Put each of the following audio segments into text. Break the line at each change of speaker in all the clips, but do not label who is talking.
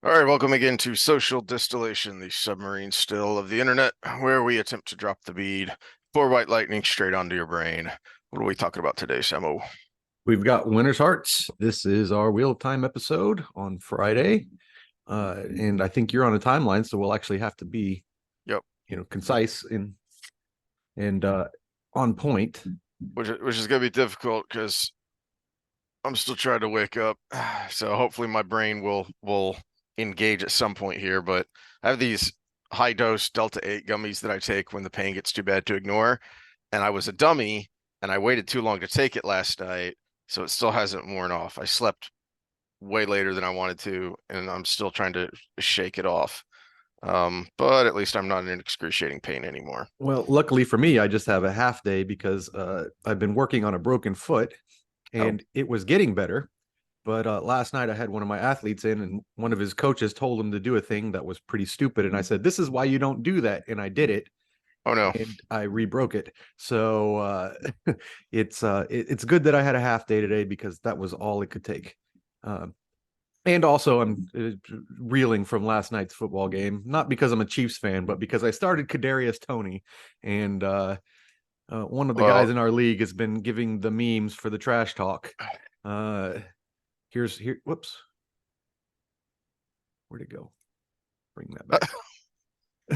All right, welcome again to Social Distillation, the submarine still of the internet, where we attempt to drop the bead for white lightning straight onto your brain. What are we talking about today, Samo?
We've got Winter's Hearts. This is our Wheel of Time episode on Friday. And I think you're on a timeline, so we'll actually have to be,
Yep.
concise and on point.
Which is going to be difficult because I'm still trying to wake up. So hopefully my brain will engage at some point here. But I have these high dose Delta 8 gummies that I take when the pain gets too bad to ignore. And I was a dummy and I waited too long to take it last night. So it still hasn't worn off. I slept way later than I wanted to, and I'm still trying to shake it off. But at least I'm not in excruciating pain anymore.
Well, luckily for me, I just have a half day because I've been working on a broken foot
Oh,
and it was getting better. But last night I had one of my athletes in, and one of his coaches told him to do a thing that was pretty stupid. And I said, "This is why you don't do that." And I did it.
oh no.
And I rebroke it. So it's good that I had a half day today because that was all it could take. And also, I'm reeling from last night's football game, not because I'm a Chiefs fan, but because I started Kadarius Toney, and one of the guys
Well,
in our league has been giving the memes for the trash talk. Uh, here. Whoops, where'd it go? Bring that back.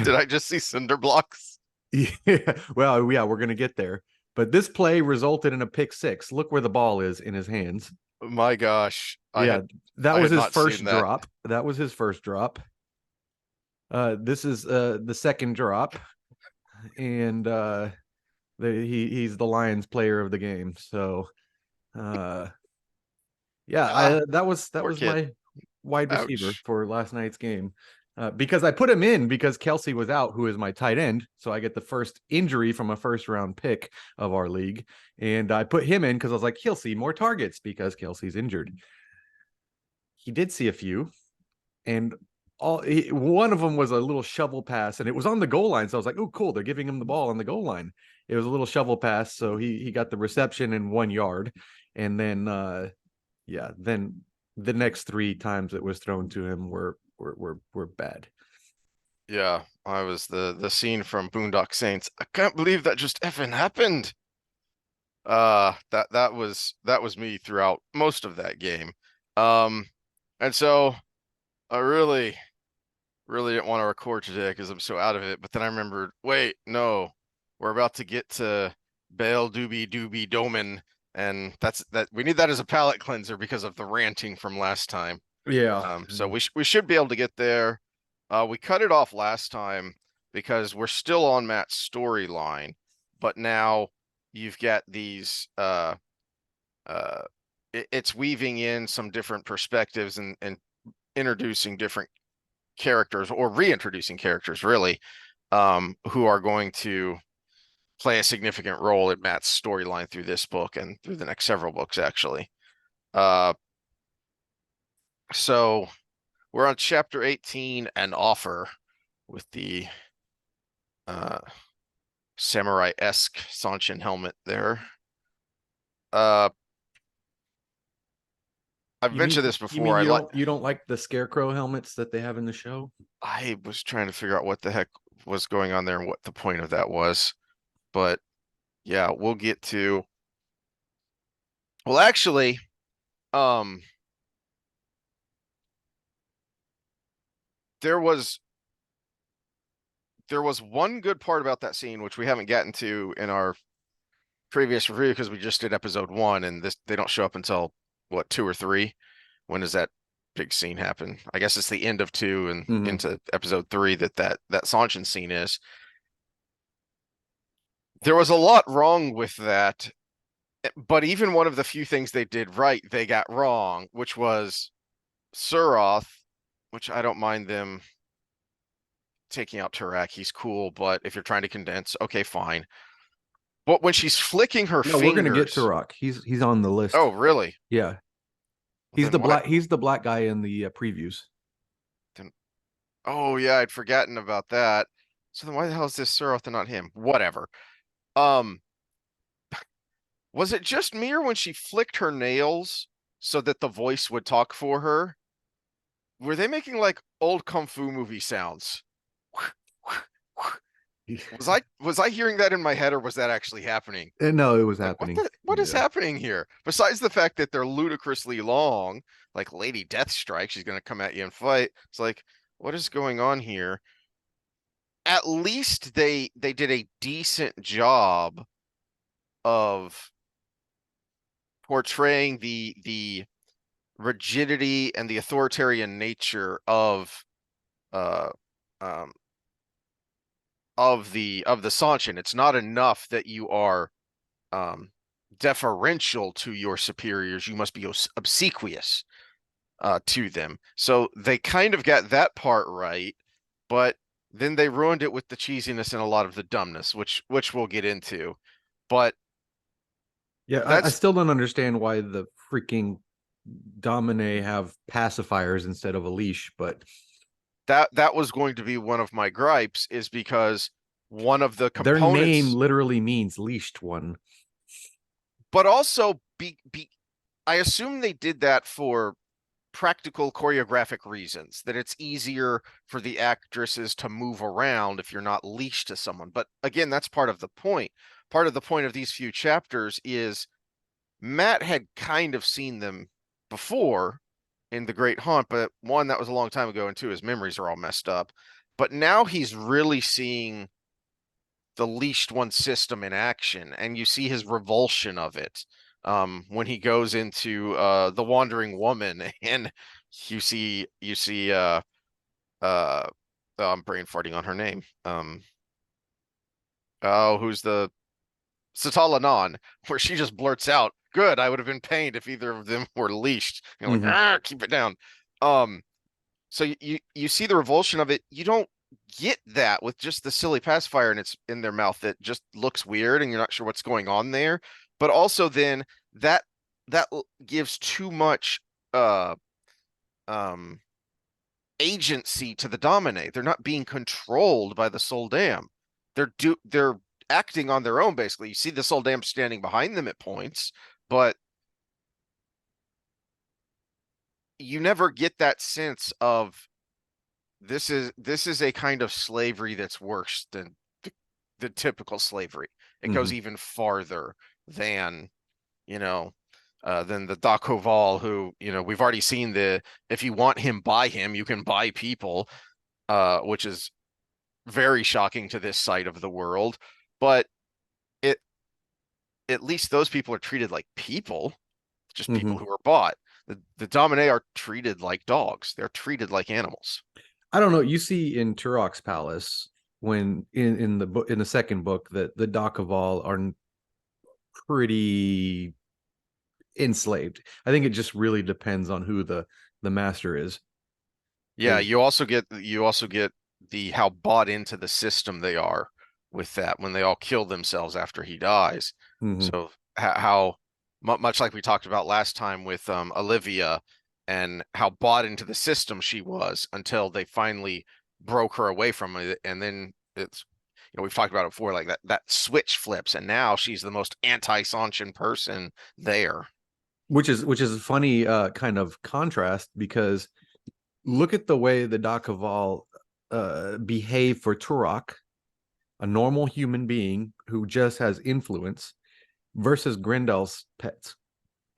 did I just see cinder blocks?
Yeah, well, yeah, we're gonna get there. But this play resulted in a pick six. Look where the ball is in his hands.
My gosh,
Yeah, that
I
was
had
his
not seen
first
that.
drop. That was his first drop. This is the second drop, and he's the Lions player of the game. So, uh, yeah,
Ah,
that
poor
was
kid.
my wide receiver
Ouch.
for last night's game. Because I put him in because Kelsey was out, who is my tight end. So I get the first injury from a first round pick of our league. And I put him in because I was like, he'll see more targets because Kelsey's injured. He did see a few, and one of them was a little shovel pass, and it was on the goal line. So I was like, "Oh, cool! They're giving him the ball on the goal line." It was a little shovel pass, so he got the reception in 1 yard, and then then the next three times it was thrown to him were bad.
Yeah, I was the scene from Boondock Saints. I can't believe that just effing happened. That was me throughout most of that game. Um, and so I really didn't want to record today because I'm so out of it. But then I remembered, wait, no, we're about to get to Bale Doobie Doobie Doman, and that we need that as a palate cleanser because of the ranting from last time.
Yeah,
So we should be able to get there. We cut it off last time because we're still on Matt's storyline, but now you've got these uh it's weaving in some different perspectives and introducing different characters or reintroducing characters really who are going to play a significant role in Matt's storyline through this book and through the next several books actually. Uh so we're on chapter 18, An Offer, with the uh samurai-esque Seanchan helmet there. Uh I've mentioned this
you mean
before.
you don't like the scarecrow helmets that they have in the show?
I was trying to figure out what the heck was going on there and what the point of that was. But yeah, we'll get to well actually, um there was one good part about that scene which we haven't gotten to in our previous review because we just did episode 1 and this they don't show up until what 2 or 3. When does that big scene happen? I guess it's the end of 2 and
Mm-hmm.
into episode 3 that Sanchin scene is. There was a lot wrong with that, but even one of the few things they did right, they got wrong, which was Suroth, which I don't mind them taking out Turak. He's cool, but if you're trying to condense, okay, fine. But when she's flicking her
No, we're gonna get to
fingers,
Rock. He's on the list.
oh, really?
Yeah,
Then why?
he's the black guy in the previews.
Then, oh, yeah, I'd forgotten about that. So then why the hell is this Suroth and not him? Whatever. Um, was it just me or when she flicked her nails so that the voice would talk for her? were they making like old kung fu movie sounds? Was I hearing that in my head, or was that actually happening?
No, it was
Like
happening.
what is
Yeah.
happening here? Besides the fact that they're ludicrously long, like Lady Deathstrike, she's gonna come at you and fight. It's like, what is going on here? At least they did a decent job of portraying the rigidity and the authoritarian nature uh um of the Seanchan. It's not enough that you are um deferential to your superiors. You must be obsequious to them. So they kind of got that part right, but then they ruined it with the cheesiness and a lot of the dumbness, which we'll get into. But
Yeah, I
that's
still don't understand why the freaking Domine have pacifiers instead of a leash, but
that was going to be one of my gripes, is because one of the
their name
components,
literally means leashed one.
but also I assume they did that for practical choreographic reasons, that it's easier for the actresses to move around if you're not leashed to someone. But again, that's part of the point. Part of the point of these few chapters is Matt had kind of seen them before in The Great Hunt, but one, that was a long time ago, and two, his memories are all messed up. But now he's really seeing the leashed one system in action, and you see his revulsion of it when he goes into the Wandering Woman, and you see uh oh, I'm brain farting on her name. Oh, who's the Satalanan, where she just blurts out, "Good, I would have been pained if either of them were leashed." You're like,
Mhm.
ah, keep it down. Um, so you see the revulsion of it. You don't get that with just the silly pacifier and it's in their mouth that just looks weird and you're not sure what's going on there. But also then that that gives too much uh um agency to the Dominate. They're not being controlled by the Soldam. They're acting on their own basically. You see the Soldam standing behind them at points, but you never get that sense of this is a kind of slavery that's worse than the typical slavery. It goes
Mhm.
even farther than, you know, than the Dakoval, who, we've already seen if you want him, buy him, you can buy people, which is very shocking to this side of the world. But it at least those people are treated like people, just people
Mhm.
who are bought. The Domine are treated like dogs. They're treated like animals.
I don't know. You see in Turok's palace when in the book in the second book that the Dakaval are pretty enslaved. I think it just really depends on who the master is.
Yeah,
Because
you also get the how bought into the system they are with that when they all kill themselves after he dies. So how much like we talked about last time with Olivia, and how bought into the system she was until they finally broke her away from it, and then we've talked about it before, like that switch flips and now she's the most anti-Sanchin person there.
which is a funny kind of contrast because look at the way the Dakaval behave for Turok, a normal human being who just has influence, versus Grendel's pets.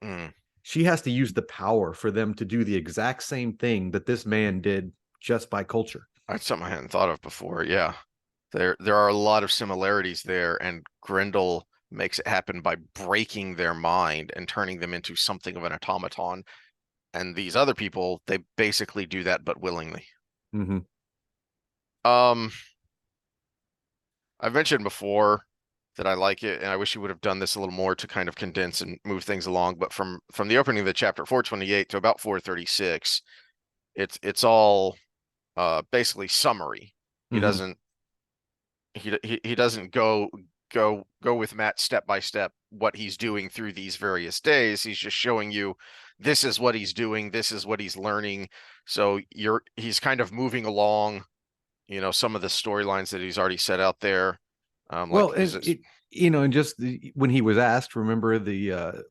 Mm.
She has to use the power for them to do the exact same thing that this man did just by culture.
That's something I hadn't thought of before. Yeah. There are a lot of similarities there, and Grendel makes it happen by breaking their mind and turning them into something of an automaton. And these other people, they basically do that but willingly.
Mm-hmm.
Um, I've mentioned before that I like it, and I wish you would have done this a little more to kind of condense and move things along. But from the opening of the chapter 428 to about 436, it's all basically summary. He
Mm-hmm.
doesn't he doesn't go with Matt step by step what he's doing through these various days. He's just showing you this is what he's doing, this is what he's learning. So he's kind of moving along, some of the storylines that he's already set out there.
Well,
Like
and
is it
it, and just when he was asked, remember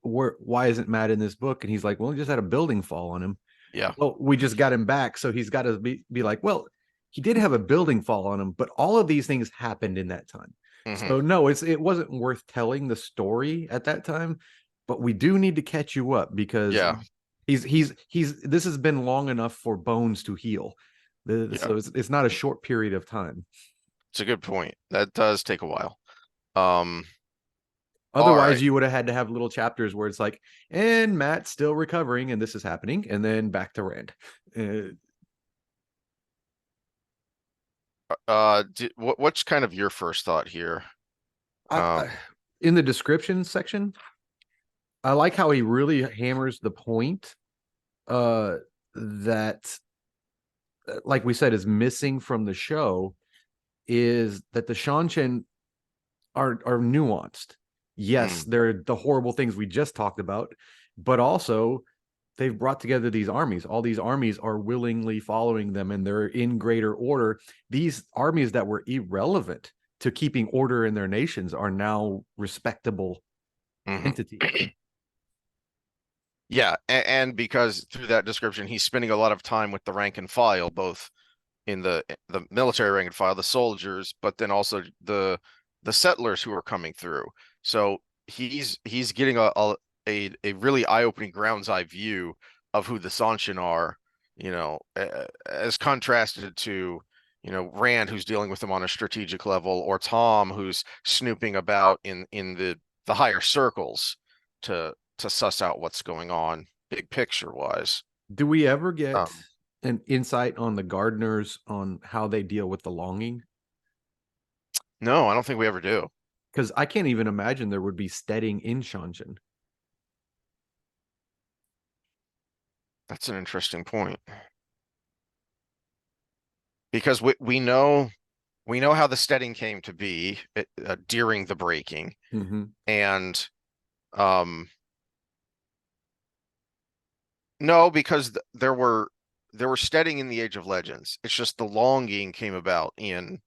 why isn't Matt in this book? And he's like, well, he just had a building fall on him.
Yeah.
Well, we just got him back, so he's got to be like, well, he did have a building fall on him, but all of these things happened in that time.
Hmm.
So no, it wasn't worth telling the story at that time, but we do need to catch you up because
Yeah.
he's this has been long enough for bones to heal.
Yeah.
So it's not a short period of time.
It's a good point. That does take a while. Um, all
Otherwise,
right.
you would have had to have little chapters where it's like, and Matt's still recovering, and this is happening, and then back to Rand. Uh,
What's kind of your first thought here?
I, in the description section, I like how he really hammers the point that, like we said, is missing from the show is that the Seanchan are nuanced. Yes,
Mm,
they're the horrible things we just talked about, but also they've brought together these armies. All these armies are willingly following them and they're in greater order. These armies that were irrelevant to keeping order in their nations are now respectable
mhm.
entities.
Yeah, and because through that description, he's spending a lot of time with the rank and file, both in the military rank and file, the soldiers, but then also the settlers who are coming through. So he's getting a really eye-opening ground's eye view of who the Seanchan are, as contrasted to, Rand, who's dealing with them on a strategic level, or Tom, who's snooping about in the higher circles to suss out what's going on, big picture wise.
Do we ever get
Um,
an insight on the gardeners on how they deal with the longing?
no, I don't think we ever do.
Because I can't even imagine there would be steading in Seanchan.
That's an interesting point because we know how the steading came to be during the breaking,
Mm-hmm.
and um no, because there were steading in the Age of Legends. It's just the longing came about in.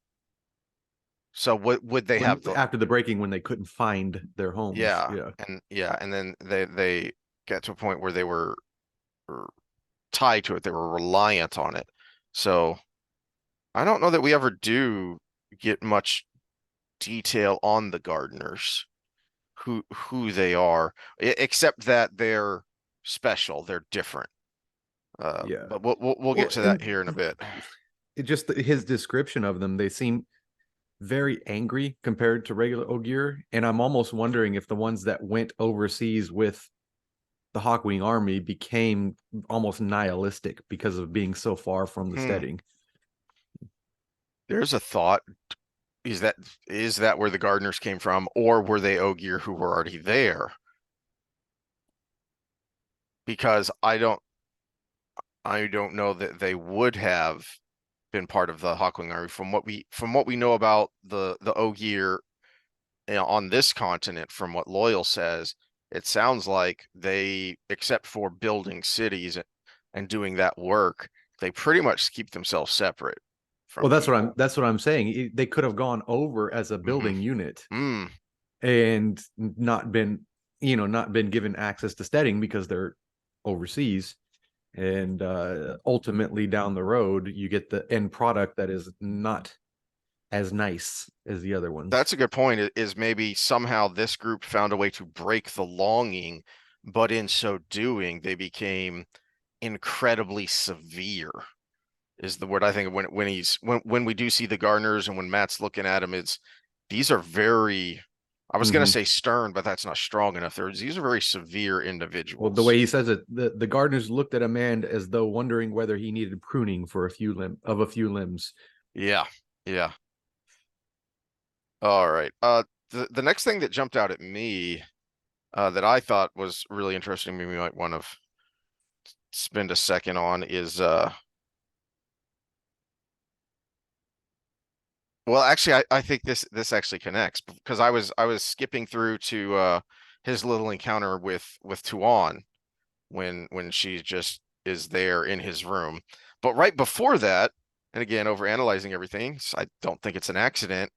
So what would they
When
have the
after the breaking, when they couldn't find their homes,
yeah,
yeah.
and then they get to a point where they were tied to it. They were reliant on it. So I don't know that we ever do get much detail on the gardeners, who they are, except that they're special, they're different.
Yeah.
But we'll get
Well,
to that
and
here in a bit.
it just his description of them, they seem very angry compared to regular Ogier, and I'm almost wondering if the ones that went overseas with the Hawkwing army became almost nihilistic because of being so far from the
Hmm.
steading.
There's a thought. Is that where the gardeners came from, or were they Ogier who were already there? Because I don't know that they would have been part of the Hawkwing army from what we know about the Ogier, on this continent. From what Loyal says, it sounds like they, except for building cities and doing that work, they pretty much keep themselves separate
Well,
from people.
that's what I'm saying. They could have gone over as a
Hmm.
building unit
Mm.
and not been, not been given access to steading because they're overseas. And ultimately down the road, you get the end product that is not as nice as the other ones.
That's a good point. Is maybe somehow this group found a way to break the longing, but in so doing, they became incredibly severe. Is the word I think when we do see the gardeners and when Matt's looking at him, these are very, I was gonna
Mm-hmm.
say stern, but that's not strong enough. These are very severe
Well, the way
individuals.
he says it, the gardeners looked at a man as though wondering whether he needed pruning for a few limbs.
Yeah, yeah. All right. The next thing that jumped out at me, that I thought was really interesting, maybe we might want to spend a second on, is well, actually, I think this actually connects, because I was skipping through to his little encounter with Tuon when she just is there in his room. But right before that, and again, over analyzing everything, so I don't think it's an accident.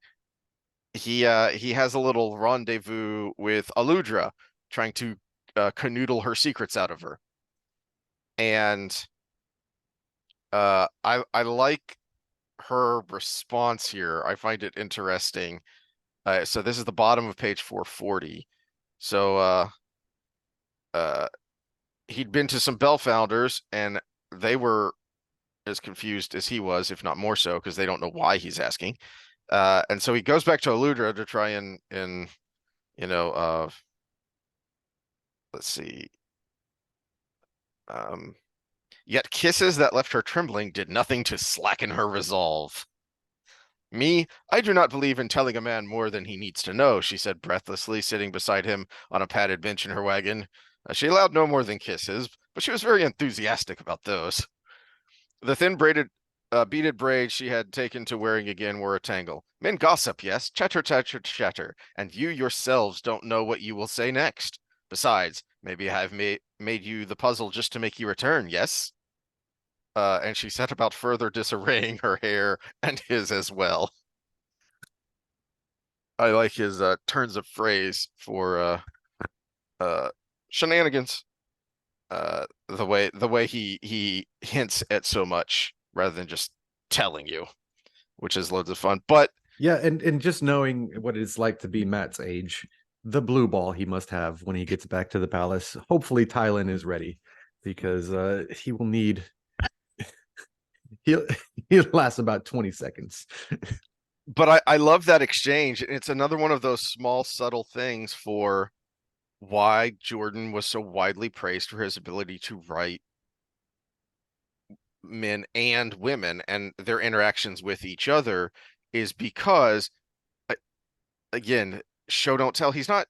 He has a little rendezvous with Alundra, trying to canoodle her secrets out of her. And I like her response here. I find it interesting. So this is the bottom of page 440. So uh he'd been to some bellfounders and they were as confused as he was, if not more so, because they don't know why he's asking. And so he goes back to Alundra to try and you know, let's see. Um, Yet kisses that left her trembling did nothing to slacken her resolve. Me, I do not believe in telling a man more than he needs to know, she said breathlessly, sitting beside him on a padded bench in her wagon. She allowed no more than kisses, but she was very enthusiastic about those. The thin beaded braids she had taken to wearing again were a tangle. Men gossip, yes, chatter, chatter, chatter, and you yourselves don't know what you will say next. Besides, maybe I have made you the puzzle just to make you return, yes? And she set about further disarraying her hair and his as well. I like his turns of phrase for uh shenanigans. The way he hints at so much rather than just telling you, which is loads of fun. But
Yeah, and just knowing what it's like to be Matt's age, the blue ball he must have when he gets back to the palace. Hopefully Tylin is ready because he will need he'll he'll last about 20 seconds.
I love that exchange. It's another one of those small subtle things for why Jordan was so widely praised for his ability to write men and women and their interactions with each other is because again, show don't tell. He's not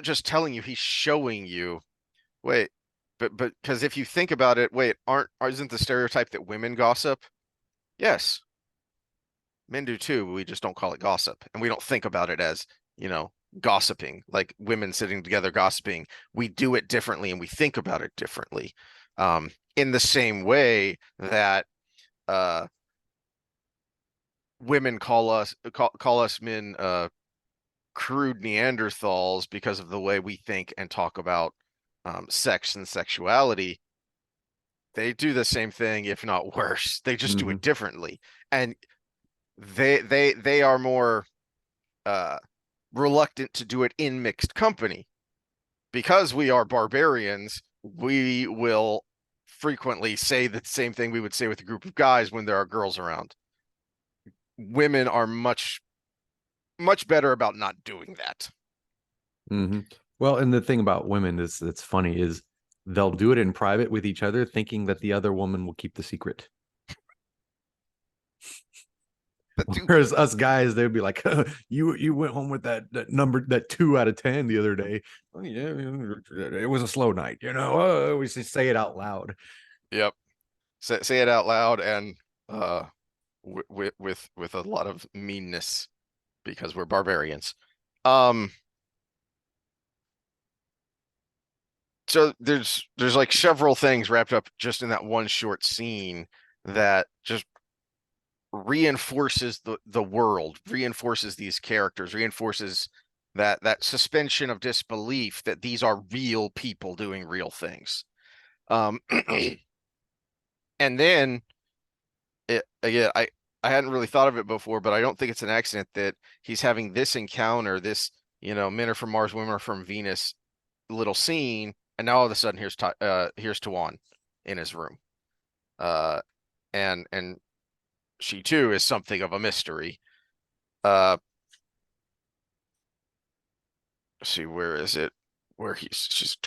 just telling you, he's showing you. Wait, but because if you think about it, wait, isn't the stereotype that women gossip? Yes, men do too. We just don't call it gossip, and we don't think about it as, gossiping, like women sitting together gossiping. We do it differently and we think about it differently. In the same way that uh women call us men crude Neanderthals because of the way we think and talk about sex and sexuality. They do the same thing, if not worse. They just do
Mhm.
it differently, and they are more uh, reluctant to do it in mixed company because we are barbarians. We will frequently say the same thing we would say with a group of guys when there are girls around. Women are much better about not doing that.
Mm-hmm. Well, and the thing about women that's funny is they'll do it in private with each other, thinking that the other woman will keep the secret. Whereas us guys, they'd be like, "You went home with that number, that 2 out of 10 the other day. Oh, yeah, it was a slow night, you know." We just say it out loud.
Yep. Say it out loud and uh with a lot of meanness because we're barbarians. Um so there's like several things wrapped up just in that one short scene that just reinforces the world, reinforces these characters, reinforces that suspension of disbelief that these are real people doing real things. Um and then again, I hadn't really thought of it before, but I don't think it's an accident that he's having this encounter, this, men are from Mars, women are from Venus little scene, and now all of a sudden here's Tuon in his room. Uh and she too is something of a mystery. Uh let's see, where is it? Where she's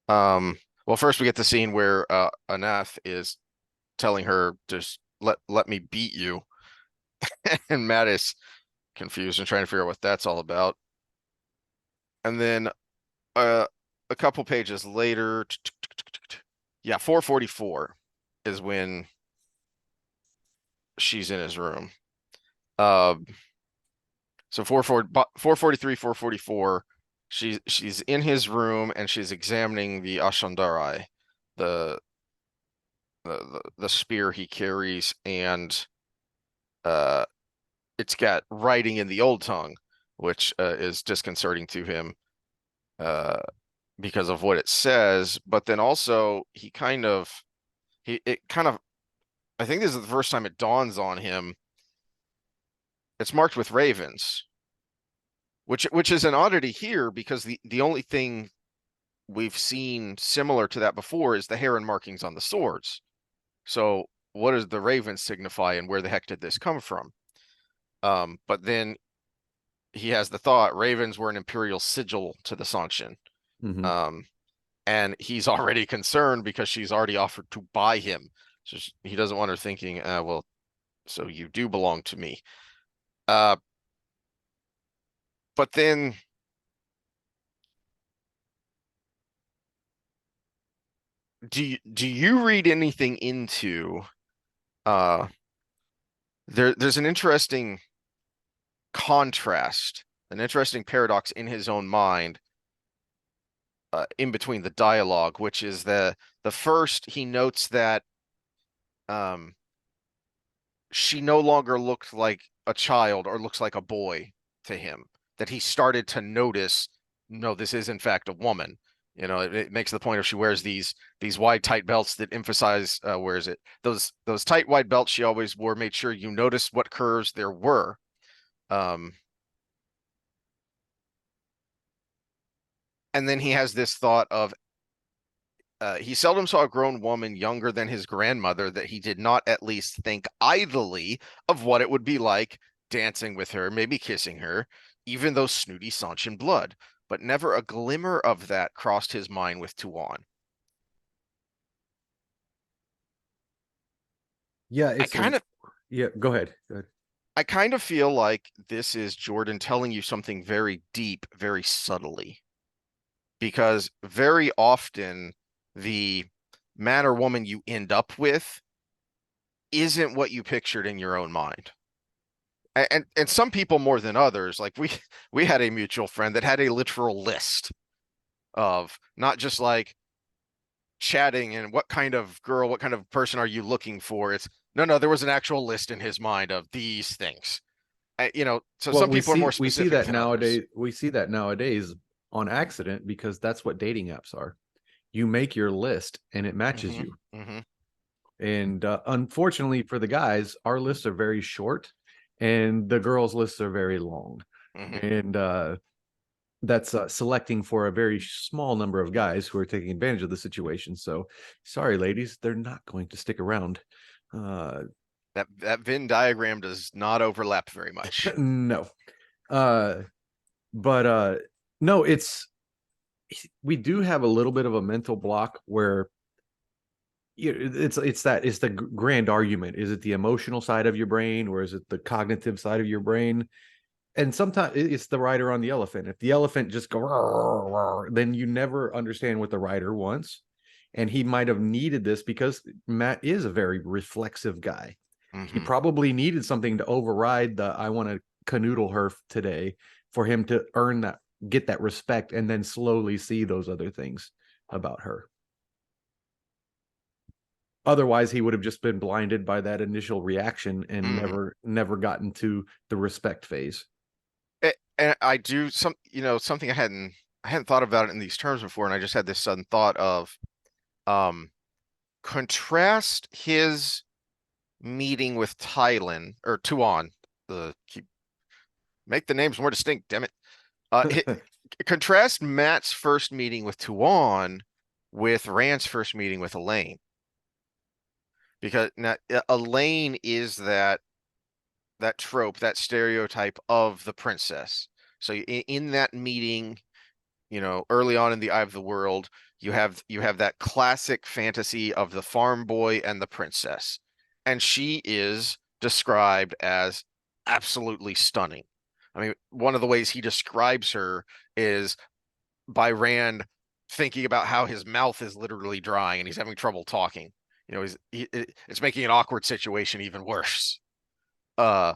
well, first we get the scene where Anath is telling her just let me beat you. And Matt is confused and trying to figure out what that's all about. And then uh, a couple pages later, yeah, 444 is when she's in his room. Uh, so 443, 444, she's in his room and she's examining the Ashandarai, the the spear he carries, and uh, it's got writing in the old tongue, which is disconcerting to him. Uh, because of what it says, but then also he kind of it kind of, I think this is the first time it dawns on him. It's marked with ravens, which is an oddity here because the only thing we've seen similar to that before is the heron markings on the swords. So what does the ravens signify, and where the heck did this come from? But then he has the thought ravens were an imperial sigil to the Seanchan.
Mhm.
And he's already concerned because she's already offered to buy him. So he doesn't want her thinking, well, so you do belong to me. Uh, but then do you read anything into uh there's an interesting contrast, an interesting paradox in his own mind in between the dialogue, which is the first he notes that um she no longer looked like a child or looks like a boy to him, that he started to notice, no, this is in fact a woman. You know, it makes the point if she wears these wide tight belts that emphasize where is it? Those tight wide belts she always wore made sure you noticed what curves there were. Um, and then he has this thought of he seldom saw a grown woman younger than his grandmother that he did not at least think idly of what it would be like dancing with her, maybe kissing her, even though snooty Seanchan blood. But never a glimmer of that crossed his mind with Tuon.
Yeah,
I
it's a
kind of
yeah. Go ahead. Go ahead.
I kind of feel like this is Jordan telling you something very deep, very subtly, because very often the man or woman you end up with isn't what you pictured in your own mind. And some people more than others. Like we had a mutual friend that had a literal list of not just like chatting and what kind of girl, what kind of person are you looking for. It's no, there was an actual list in his mind of these things. You know, so
Well,
some people are more
we see
specific
that
than others.
nowadays. We see that nowadays on accident because that's what dating apps are. You make your list and it matches
Hmm.
you.
Hmm.
And unfortunately for the guys, our lists are very short, and the girls' lists are very long.
Hmm.
And that's selecting for a very small number of guys who are taking advantage of the situation. So, sorry, ladies, they're not going to stick around. Uh,
That Venn diagram does not overlap very much.
no, uh, but no, we do have a little bit of a mental block where it's the grand argument. Is it the emotional side of your brain or is it the cognitive side of your brain? And sometimes it's the rider on the elephant. If the elephant just go, then you never understand what the rider wants. And he might have needed this because Matt is a very reflexive guy. He
Hmm.
probably needed something to override the I want to canoodle her today for him to earn that, get that respect, and then slowly see those other things about her. Otherwise, he would have just been blinded by that initial reaction and
Hmm.
never gotten to the respect phase.
And I do something I hadn't thought about it in these terms before, and I just had this sudden thought of um contrast his meeting with Tylin or Tuon. The keep make the names more distinct, damn it. Contrast Matt's first meeting with Tuon with Rand's first meeting with Elaine. Because now Elaine is that trope, that stereotype of the princess. So in that meeting, early on in the Eye of the World, you have that classic fantasy of the farm boy and the princess, and she is described as absolutely stunning. I mean, one of the ways he describes her is by Rand thinking about how his mouth is literally drying and he's having trouble talking. It's making an awkward situation even worse. Uh,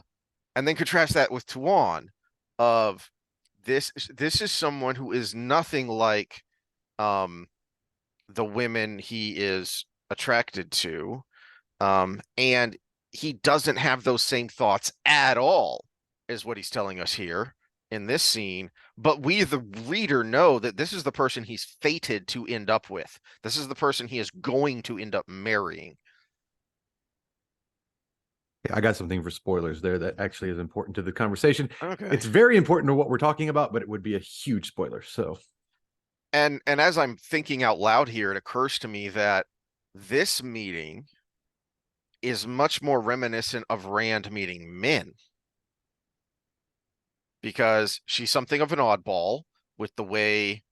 and then contrast that with Tuan of this is someone who is nothing like um the women he is attracted to, and he doesn't have those same thoughts at all, is what he's telling us here in this scene, but we, the reader, know that this is the person he's fated to end up with. This is the person he is going to end up marrying.
I got something for spoilers there that actually is important to the conversation.
Okay.
It's very important to what we're talking about, but it would be a huge spoiler. So,
And as I'm thinking out loud here, it occurs to me that this meeting is much more reminiscent of Rand meeting Min, because she's something of an oddball with the way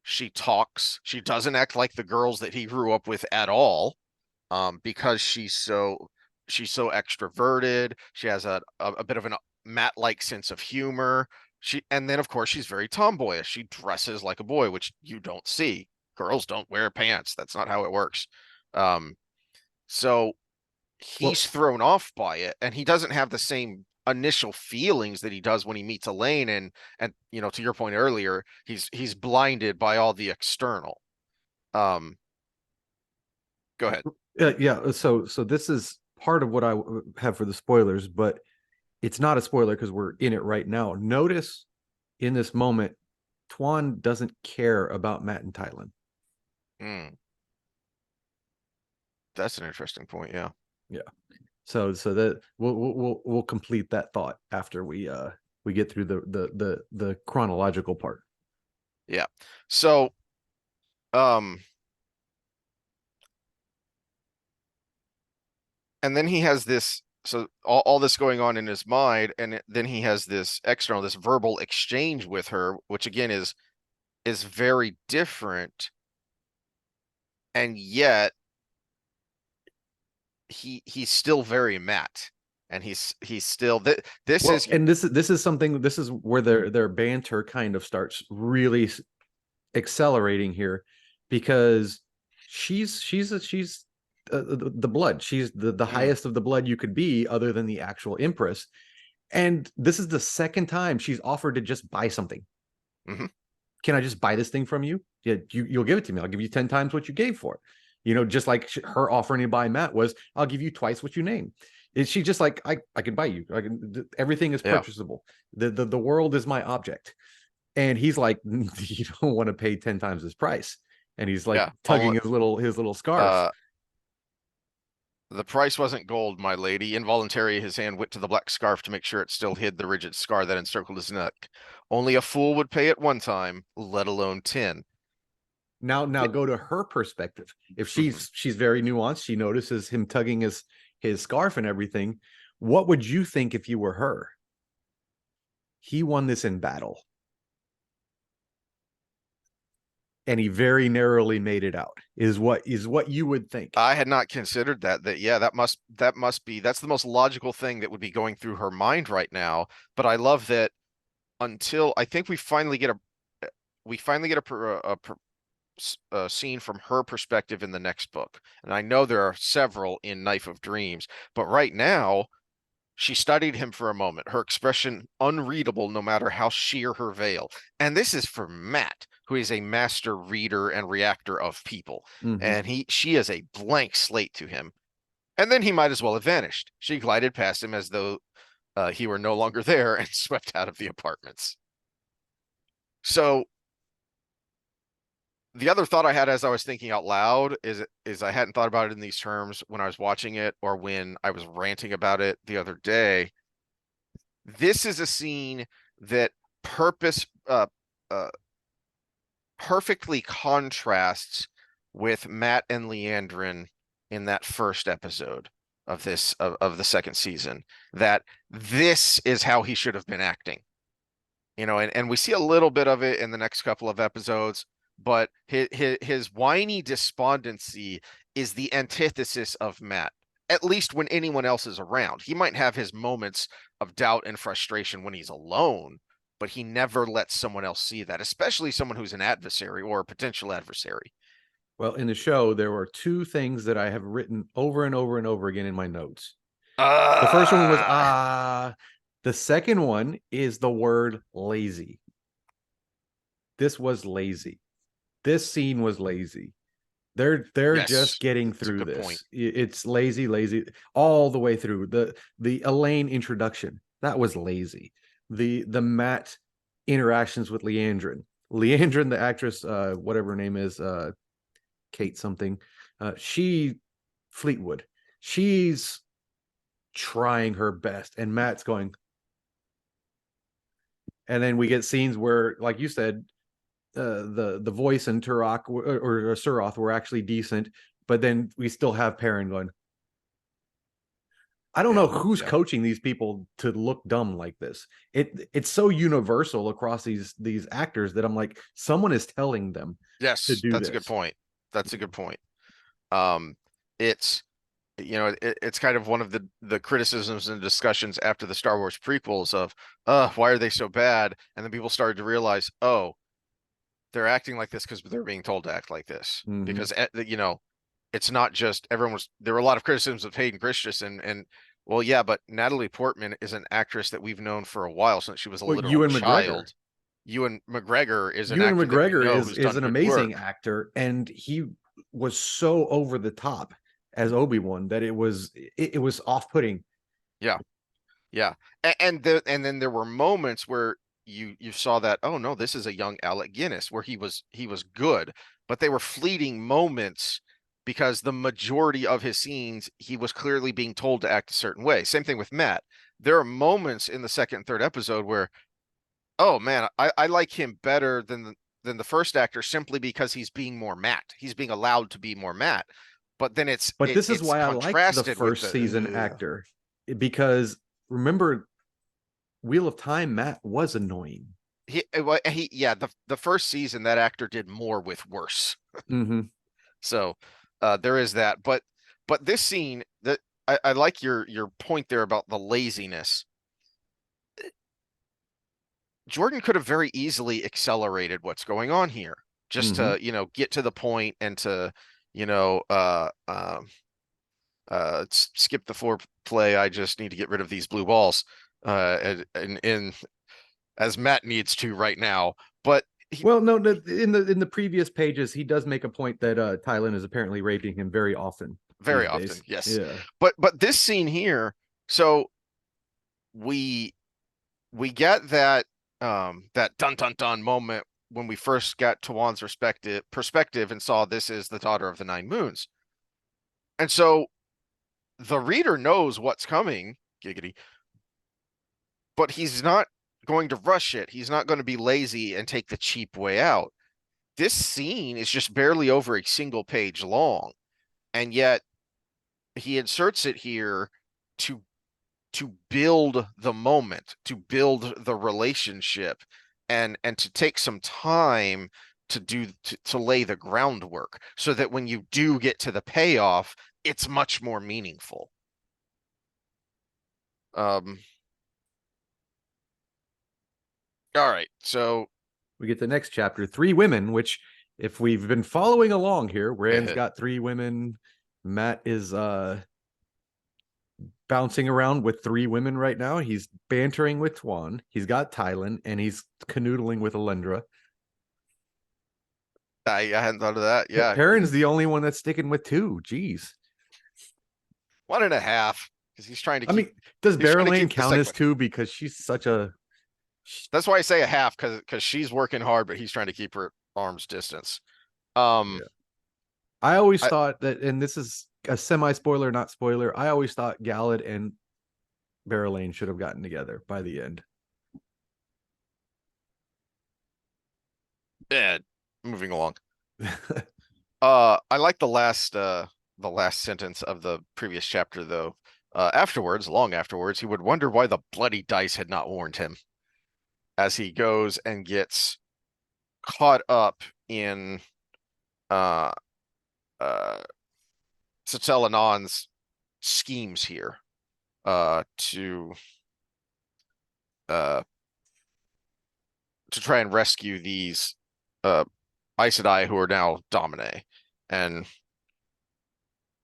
she talks. She doesn't act like the girls that he grew up with at all, because she's so extroverted. She has a bit of a Matt-like sense of humor. And then of course she's very tomboyish. She dresses like a boy, which you don't see. Girls don't wear pants. That's not how it works. Um, so
well,
he's thrown off by it, and he doesn't have the same initial feelings that he does when he meets Elaine. And to your point earlier, he's blinded by all the external. Um, Go ahead.
yeah. So this is part of what I have for the spoilers, but it's not a spoiler because we're in it right now. Notice in this moment, Tuon doesn't care about Matt and Tylin.
Mm, that's an interesting point. Yeah.
Yeah. So that we'll complete that thought after we get through the chronological part.
Yeah. So, um, and then he has this, so all this going on in his mind, and then he has this external, this verbal exchange with her, which again is very different, and yet he's still very Matt, and he's still this
Well,
is
and this is something. This is where their banter kind of starts really accelerating here, because she's the blood. She's the
mm,
highest of the blood you could be, other than the actual Empress. And this is the second time she's offered to just buy something.
mhm,
Can I just buy this thing from you? Yeah, you'll give it to me. I'll give you 10 times what you gave for it. Just like her offering to buy Matt was, I'll give you twice what you name. Is she just like, I can buy you? Everything is
yeah.
purchasable. The world is my object. And he's like, you don't want to pay 10 times his price. And he's like
Yeah.
tugging his little scarf.
Uh, the price wasn't gold, my lady. Involuntarily, his hand went to the black scarf to make sure it still hid the rigid scar that encircled his neck. Only a fool would pay it one time, let alone 10.
Now go to her perspective. If
Mhm.
she's very nuanced, she notices him tugging his scarf and everything. What would you think if you were her? He won this in battle, and he very narrowly made it out. Is what you would think.
I had not considered that. Yeah, that must be, that's the most logical thing that would be going through her mind right now. But I love that until I think we finally get a scene from her perspective in the next book. And I know there are several in Knife of Dreams, but right now she studied him for a moment, her expression unreadable no matter how sheer her veil. And this is for Matt, who is a master reader and reactor of people.
Mm-hmm.
And she is a blank slate to him. And then he might as well have vanished. She glided past him as though he were no longer there and swept out of the apartments. So the other thought I had as I was thinking out loud is I hadn't thought about it in these terms when I was watching it or when I was ranting about it the other day. This is a scene that purpose uh, perfectly contrasts with Matt and Leandrin in that first episode of of the second season. That this is how he should have been acting. And we see a little bit of it in the next couple of episodes, but his whiny despondency is the antithesis of Matt, at least when anyone else is around. He might have his moments of doubt and frustration when he's alone, but he never lets someone else see that, especially someone who's an adversary or a potential adversary.
Well, in the show, there were two things that I have written over and over and over again in my notes. The first one was
Uh,
the second one is the word lazy. This was lazy. This scene was lazy. They're just
yes,
getting
it's a
through
good point.
this. It's lazy all the way through. The Elaine introduction, that was lazy. The Matt interactions with Leandrin. Leandrin, the actress, whatever her name is, Kate something, she Fleetwood. She's trying her best, and Matt's going. And then we get scenes where, like you said, the voice and Turok or Suroth were actually decent, but then we still have Perrin going. I don't know who's coaching these people to look dumb like this. It's so universal across these actors that I'm like, someone is telling them to do
That's
this.
a good point. That's a good point. It's it's kind of one of the criticisms and discussions after the Star Wars prequels of, why are they so bad? And then people started to realize, oh, they're acting like this because they're being told to act like this.
Mhm.
Because it's not just there were a lot of criticisms of Hayden Christensen and well, yeah, but Natalie Portman is an actress that we've known for a while since she was a literal
Ewan
child. Ewan McGregor is an
Ewan
actor that we
McGregor
know
is
who's done
an
good
amazing
work.
actor, and he was so over the top as Obi-Wan that it was off-putting.
Yeah. Yeah. And then there were moments where you saw that, oh no, this is a young Alec Guinness, where he was good, but they were fleeting moments because the majority of his scenes he was clearly being told to act a certain way. Same thing with Matt. There are moments in the second and third episode where, oh man, I like him better than the first actor simply because he's being more Matt. He's being allowed to be more Matt. But then it's
this is why I liked the
contrasted with
first season actor, because remember, Wheel of Time Matt was annoying.
The first season that actor did more with worse.
Mm-hmm.
So there is that. But this scene that I like your point there about the laziness. Jordan could have very easily accelerated what's going on here just to, get to the point and to, skip the foreplay. I just need to get rid of these blue balls. And as Matt needs to right now. But
well, no, in the previous pages, he does make a point that Tylin is apparently raping him very often.
Very often, yes.
Yeah.
But this scene here, so we get that that dun dun dun moment when we first got Tuon's perspective and saw this is the daughter of the Nine Moons. And so the reader knows what's coming, giggity, but he's not going to rush it. He's not going to be lazy and take the cheap way out. This scene is just barely over a single page long, and yet he inserts it here to build the moment, to build the relationship, and to take some time to lay the groundwork so that when you do get to the payoff, it's much more meaningful. All right, so
we get the next chapter, 3 women, which if we've been following along here, Rand's got 3 women. Matt is bouncing around with 3 women right now. He's bantering with Tuon. He's got Tylin, and he's canoodling with Alundra.
I hadn't thought of that. Yeah,
Perrin's the only one that's sticking with 2. Jeez,
1.5 because he's trying to.
I mean, does Berylane count as 2 because she's such a?
That's why I say a half because she's working hard, but he's trying to keep her arm's distance.
I always thought that, and this is a semi-spoiler, not spoiler. I always thought Galad and Berylane should have gotten together by the end.
Yeah, moving along. I like the last sentence of the previous chapter though. Afterwards, long afterwards, he would wonder why the bloody dice had not warned him. As he goes and gets caught up in Satelanon's schemes here to try and rescue these Aes Sedai who are now Domine. And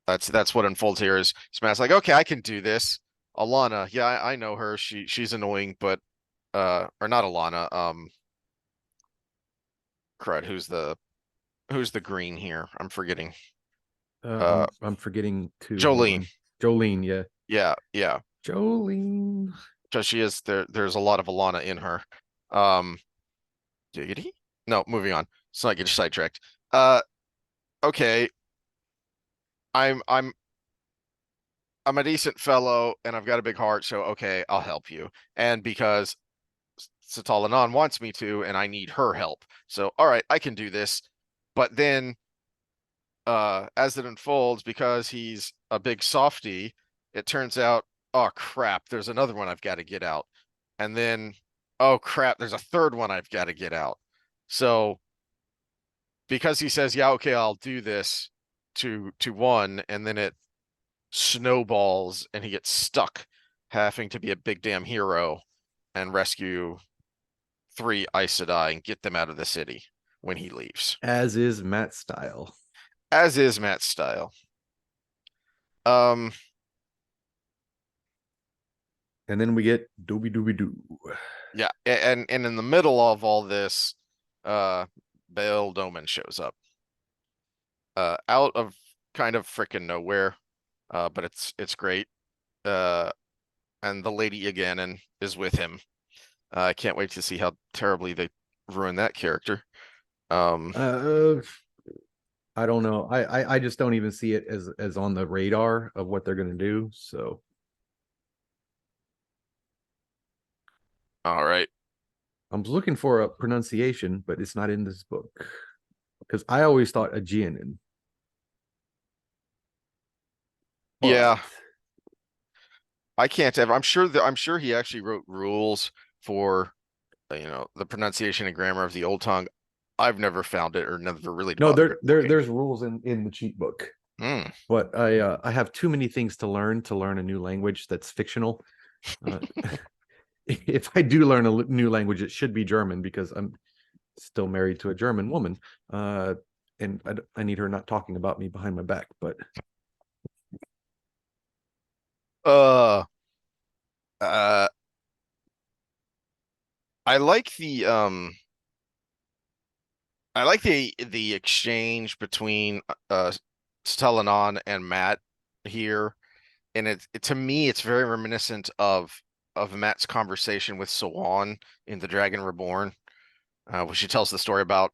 that's what unfolds here is Smash like, okay, I can do this. Alana, yeah, I know her. She's annoying, but or not Alana, crud, who's the green here? I'm forgetting.
I'm forgetting to
Jolene.
Jolene, yeah.
Yeah.
Jolene.
Because she is there's a lot of Alana in her. Diggity? No, moving on. Let's not get sidetracked. Uh, okay. I'm I'm I'm a decent fellow and I've got a big heart, so okay, I'll help you. And because Satalanan wants me to, and I need her help. So all right, I can do this. But then as it unfolds, because he's a big softy, it turns out, oh crap, there's another one I've got to get out. And then, oh crap, there's a third one I've got to get out. So because he says, yeah, okay, I'll do this to one, and then it snowballs and he gets stuck having to be a big damn hero and rescue 3 Aes Sedai and get them out of the city when he leaves.
As is Matt's style.
As is Matt's style. Um,
And then we get Dooby Dooby Doo.
yeah, and in the middle of all this, Bail Doman shows up. Out of kind of freaking nowhere. But it's great. And the lady again and is with him. I can't wait to see how terribly they ruin that character.
I don't know. I just don't even see it as on the radar of what they're gonna do. So
All right.
I'm looking for a pronunciation, but it's not in this book. Because I always thought Aegeanin.
Yeah,
But
I can't ever. I'm sure he actually wrote rules for the pronunciation and grammar of the old tongue. I've never found it or never really
no,
bothered looking.
there's rules in the cheat book.
Hmm.
But I have too many things to learn a new language that's fictional. If I do learn a new language, it should be German because I'm still married to a German woman. And I need her not talking about me behind my back. But
Uh, uh, I like the exchange between Stellanon and Matt here, and to me it's very reminiscent of Matt's conversation with Sawan in The Dragon Reborn, where she tells the story about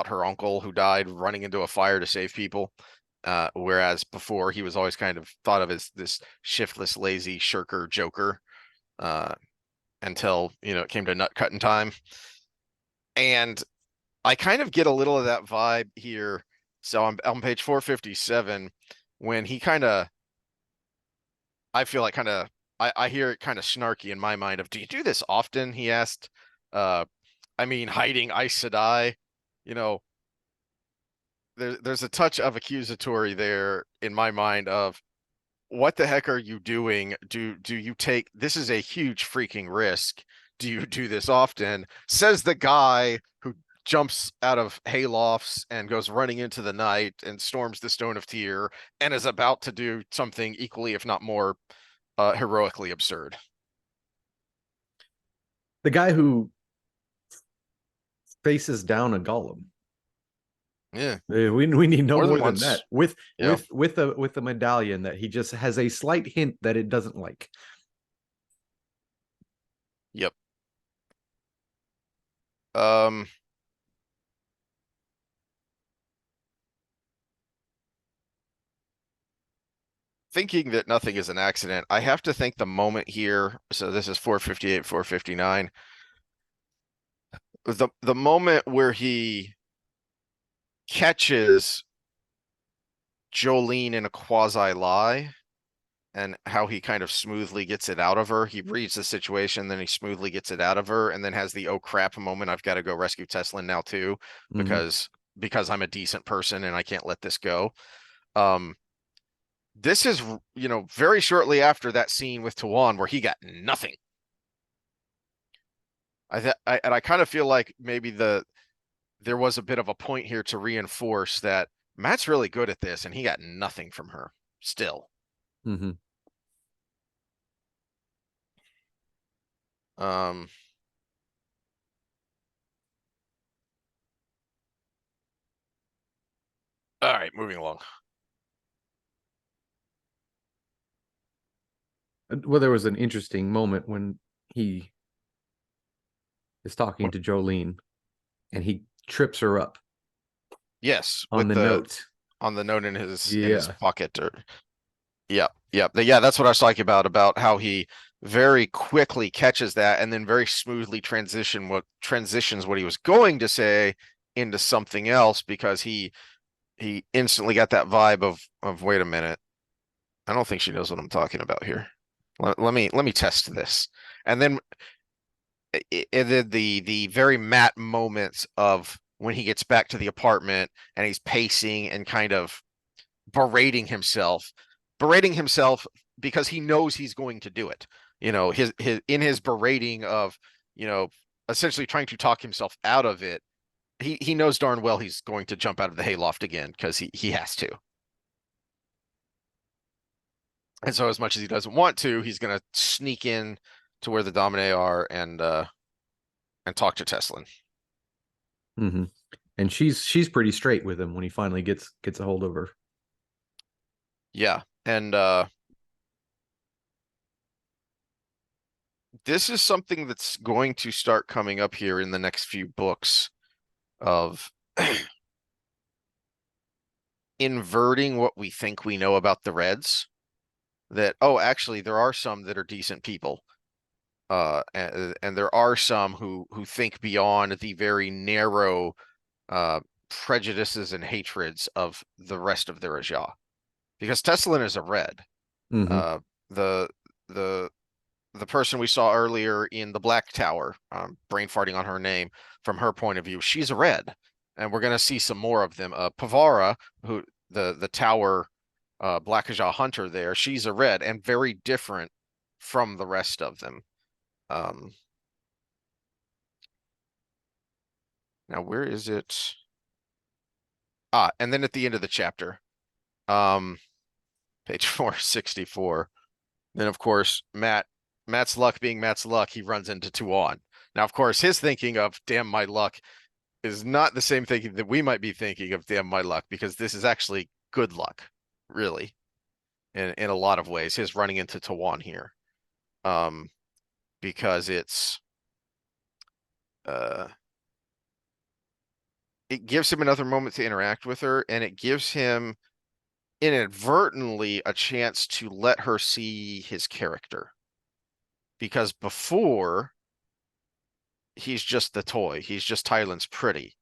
her uncle who died running into a fire to save people. Whereas before he was always kind of thought of as this shiftless, lazy shirker joker, uh, until it came to nut cutting time. And I kind of get a little of that vibe here. So on page 457, when he kind of, I feel like I hear it kind of snarky in my mind of, do you do this often? He asked. I mean, hiding Aes Sedai, you know, there's a touch of accusatory there in my mind of, what the heck are you doing? Do you take, this is a huge freaking risk. Do you do this often? Says the guy who jumps out of haylofts and goes running into the night and storms the Stone of Tyr and is about to do something equally, if not more, heroically absurd.
the guy who faces down a golem.
Yeah,
We need no
more than
more than that.
once.
With
Yeah.
with the medallion that he just has a slight hint that it doesn't like.
Yep. Um, Thinking that nothing is an accident, I have to think the moment here. So this is 458, 459. The moment where he catches Jolene in a quasi lie and how he kind of smoothly gets it out of her. He reads the situation, then he smoothly gets it out of her, and then has the oh crap moment. I've got to go rescue Teslin now too,
Mhm.
because I'm a decent person and I can't let this go. Um, this is very shortly after that scene with Tuon where he got nothing. And I kind of feel like maybe there was a bit of a point here to reinforce that Matt's really good at this, and he got nothing from her still.
Mhm.
Um, all right, moving along.
Well, there was an interesting moment when he is talking to Jolene, and he trips her up
Yes,
on
with
the note.
on the note in his
Yeah.
pocket. Or yeah. That's what I was talking about how he very quickly catches that and then very smoothly transitions what he was going to say into something else, because he instantly got that vibe of wait a minute, I don't think she knows what I'm talking about here. Let me test this. And then the very Matt moments of when he gets back to the apartment and he's pacing and kind of berating himself because he knows he's going to do it. His in his berating of, essentially trying to talk himself out of it. He knows darn well he's going to jump out of the hayloft again because he has to. And so as much as he doesn't want to, he's going to sneak in to where the Domine are and talk to Teslin.
Mm-hmm. And she's pretty straight with him when he finally gets a hold of her.
Yeah. And this is something that's going to start coming up here in the next few books of inverting what we think we know about the Reds. That, oh, actually, there are some that are decent people. And there are some who think beyond the very narrow prejudices and hatreds of the rest of their Ajah. Because Teslin is a Red.
Mm-hmm.
The the the person we saw earlier in the Black Tower, brain farting on her name, from her point of view, she's a Red, and we're going to see some more of them. Pavara, who the Tower Black Ajah hunter there, she's a Red and very different from the rest of them. Now where is it? And then at the end of the chapter, page 464. Then of course Matt's luck being Matt's luck, he runs into Tuon. Now, of course, his thinking of damn my luck is not the same thinking that we might be thinking of damn my luck, because this is actually good luck, really, in a lot of ways, his running into Tuon here. Because it gives him another moment to interact with her, and it gives him inadvertently a chance to let her see his character. Because before, he's just the toy. He's just Tylin's pretty.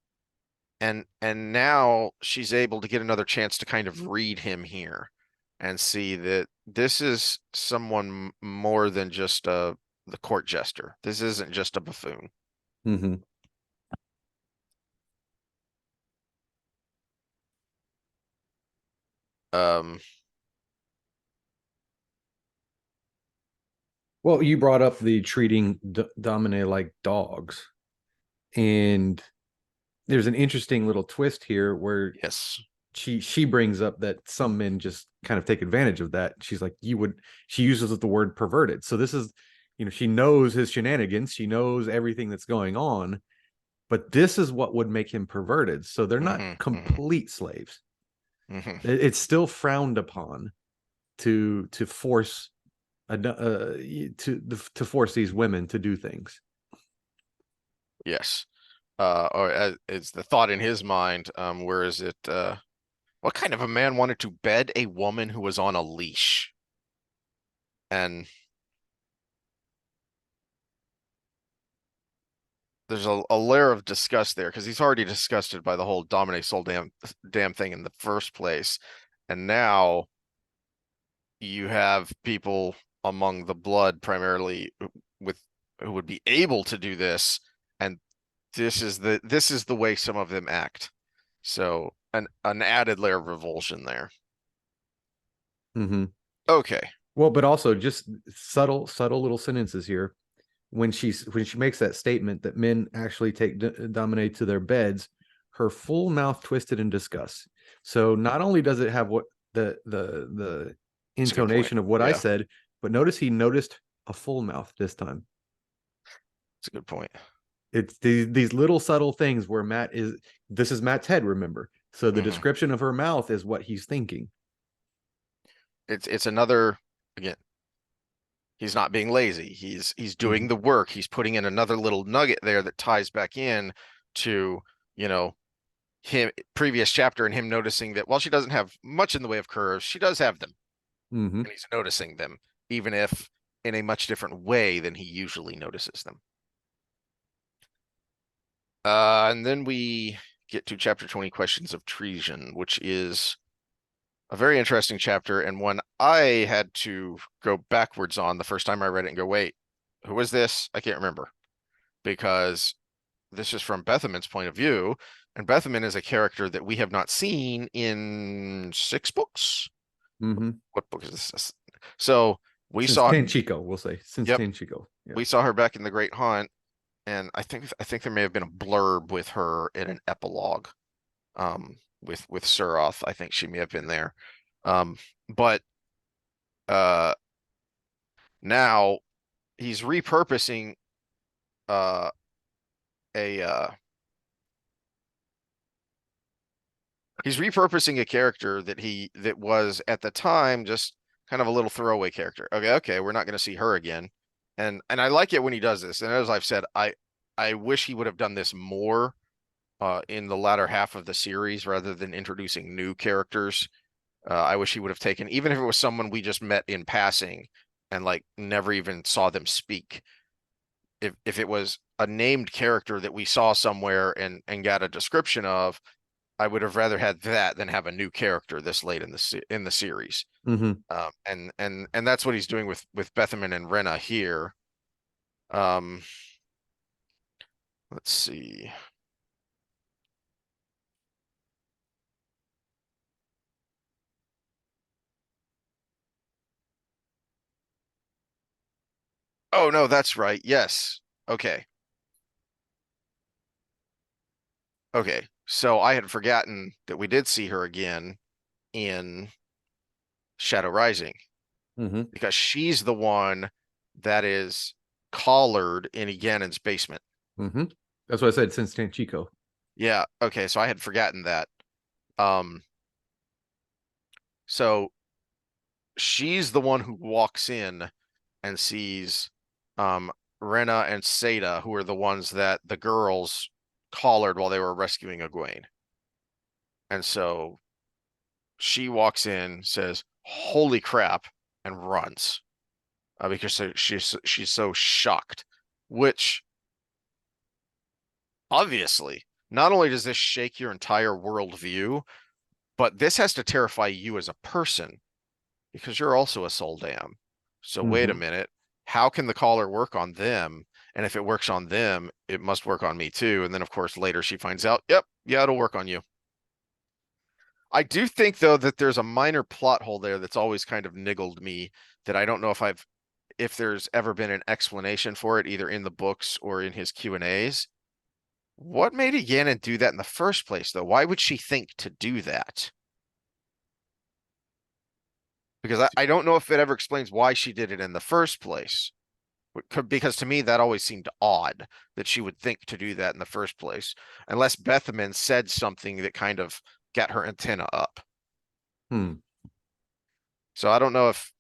And now she's able to get another chance to kind of read him here and see that this is someone more than just the court jester. This isn't just a buffoon.
Mm-hmm. Well, you brought up the treating Domine like dogs, and there's an interesting little twist here where
Yes.
she brings up that some men just kind of take advantage of that. She's like, she uses the word perverted. So this is, she knows his shenanigans, she knows everything that's going on, but this is what would make him perverted. So they're not complete slaves. It's still frowned upon to force to force these women to do things.
Yes. Or it's the thought in his mind, where is it? What kind of a man wanted to bed a woman who was on a leash? And there's a layer of disgust there, because he's already disgusted by the whole Domine soul damn thing in the first place. And now you have people among the blood primarily with who would be able to do this, and this is the way some of them act. So an added layer of revulsion there.
Mm-hmm.
Okay.
Well, but also just subtle little sentences here. When she makes that statement that men actually take Domine to their beds, her full mouth twisted in disgust. So not only does it have what the intonation of what I said, but notice he noticed a full mouth this time.
It's a good point.
It's these little subtle things where this is Matt's head, remember? So the description of her mouth is what he's thinking.
It's another, again, he's not being lazy. He's doing the work. He's putting in another little nugget there that ties back in to, you know, him previous chapter and him noticing that while she doesn't have much in the way of curves, she does have them,
Mm-hmm.
and he's noticing them, even if in a much different way than he usually notices them. And then we get to chapter 20, Questions of Treason, which is a very interesting chapter and one I had to go backwards on the first time I read it and go, wait, who is this? I can't remember, because this is from Bethaman's point of view, and Bethaman is a character that we have not seen in 6 books.
Mm-hmm.
What book is this? So we
Since
saw,
Tanchico, we'll say. Since
yep,
Tanchico. Yeah.
we saw her back in The Great Hunt, and I think there may have been a blurb with her in an epilogue, with Suroth. I think she may have been there. But uh now he's repurposing uh a he's repurposing a character that was at the time just kind of a little throwaway character. Okay, we're not going to see her again. And I like it when he does this. And as I've said, I wish he would have done this more in the latter half of the series rather than introducing new characters. I wish he would have taken, even if it was someone we just met in passing and like never even saw them speak. If it was a named character that we saw somewhere and got a description of, I would have rather had that than have a new character this late in the series.
Mm-hmm.
And that's what he's doing with Bethaman and Rena here. Um, let's see. Oh no, that's right. Yes. Okay. Okay. So I had forgotten that we did see her again in Shadow Rising,
Mm-hmm.
because she's the one that is collared in Ganon's basement.
Mm-hmm. That's what I said, since Tanchico.
Yeah, okay, so I had forgotten that. Um, so she's the one who walks in and sees um Rena and Seda, who are the ones that the girls collared while they were rescuing Egwene. And so she walks in, says, "Holy crap," and runs, because she's so shocked, which obviously, not only does this shake your entire worldview, but this has to terrify you as a person because you're also a soul dam. So wait a
Mm-hmm.
minute, how can the caller work on them? And if it works on them, it must work on me too. And then of course later she finds out, yep, yeah, it'll work on you. I do think though that there's a minor plot hole there that's always kind of niggled me, that I don't know if there's ever been an explanation for it, either in the books or in his Q&As. What made Ganon do that in the first place, though? Why would she think to do that? Because I don't know if it ever explains why she did it in the first place. Because to me, that always seemed odd that she would think to do that in the first place, unless Bethaman said something that kind of got her antenna up.
Hmm.
So I don't know if